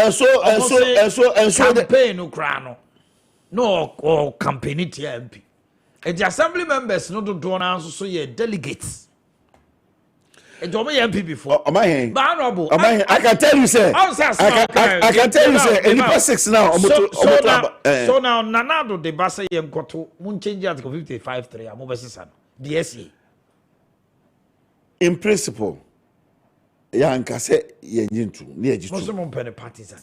campaign Ukrano. No or campaign it MP. And the assembly members not to do an answer, so you're delegates. And you MP before. I can tell you, sir. I can tell you, sir. In the past 6 now. So now, Nanado de Bassa Yem Koto, Moon change Article 55.3. I'm over Sissan. DSE. In principle, Yanka said, Yentu, near Muslim parties.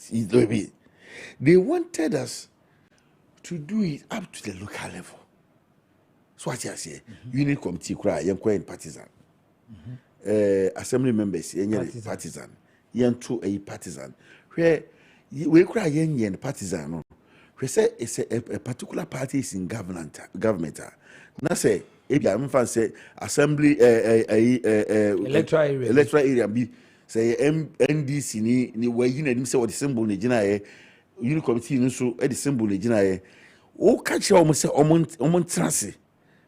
They wanted us to do it up to the local level. So what I say, unit committee cry, young quite partisan. Assembly members, young partisan, young two a partisan. Where we cry young partisan. We say it's a particular party is in government. Now say, if you am say assembly electoral area be say NDC ni where you need say what the symbol ni jina unit committee no so the symbol ni jina o catch almost say trance.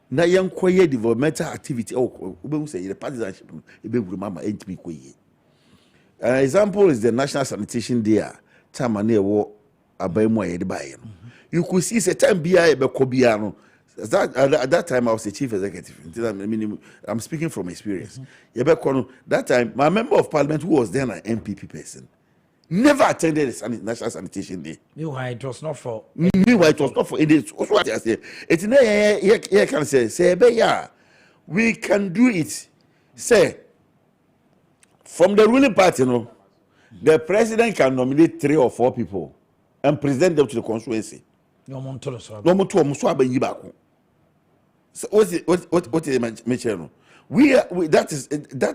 Na yankoye developmental activity we say the partisanship e be guru mama entimi koye. An example is the National Sanitation Day time na e wo abaimu aye de baye no. You could see say time bia e be ko bia no. At that time I was a chief executive. I'm speaking from experience. That time my member of parliament who was then an MPP person. never attended a national sanitation day. Meanwhile, it was not for. It is also what I say. It's in here can say, yeah, we can do it. Say, from the ruling party, the president can nominate 3 or 4 people and present them to the constituency. No more to so what is mentioned? We that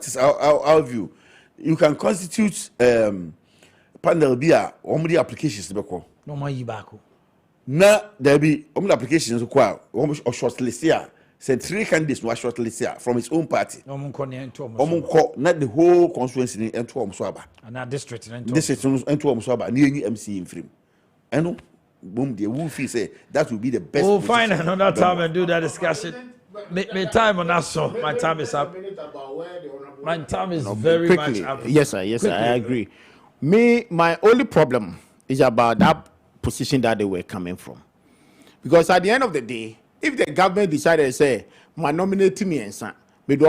is our view. You can constitute panel beer only applications no more yibako. Na there be only applications or shortlist here. Said 3 candidates were shortlist here from his own party. Not the whole constituency and to Omswaba. And that district and to Omswaba near MC in frame. I know. Boom, the Wolfie say that will be the best. We'll find another time and do that discussion. My time on that so my time is up. My time is very quickly, much up. Yes, sir. Yes, sir. I agree. My only problem is about that position that they were coming from. Because at the end of the day, if the government decided to say, my nominate me and son, isn't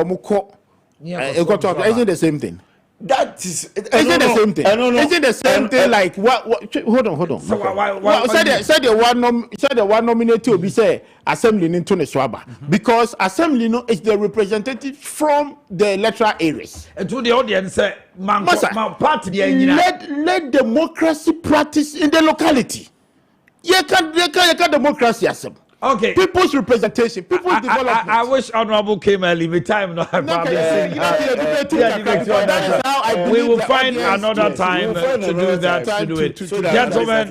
the same thing? That is isn't the same thing. Isn't the same thing like what hold on. So said the one nominated will be say assembly into the swaba because assembly is the representative from the electoral areas. And to the audience say party let democracy practice in the locality. You can democracy as okay. People's representation, people's development. I wish Honorable came early. My time no have we will find another time to do that. To do it, gentlemen.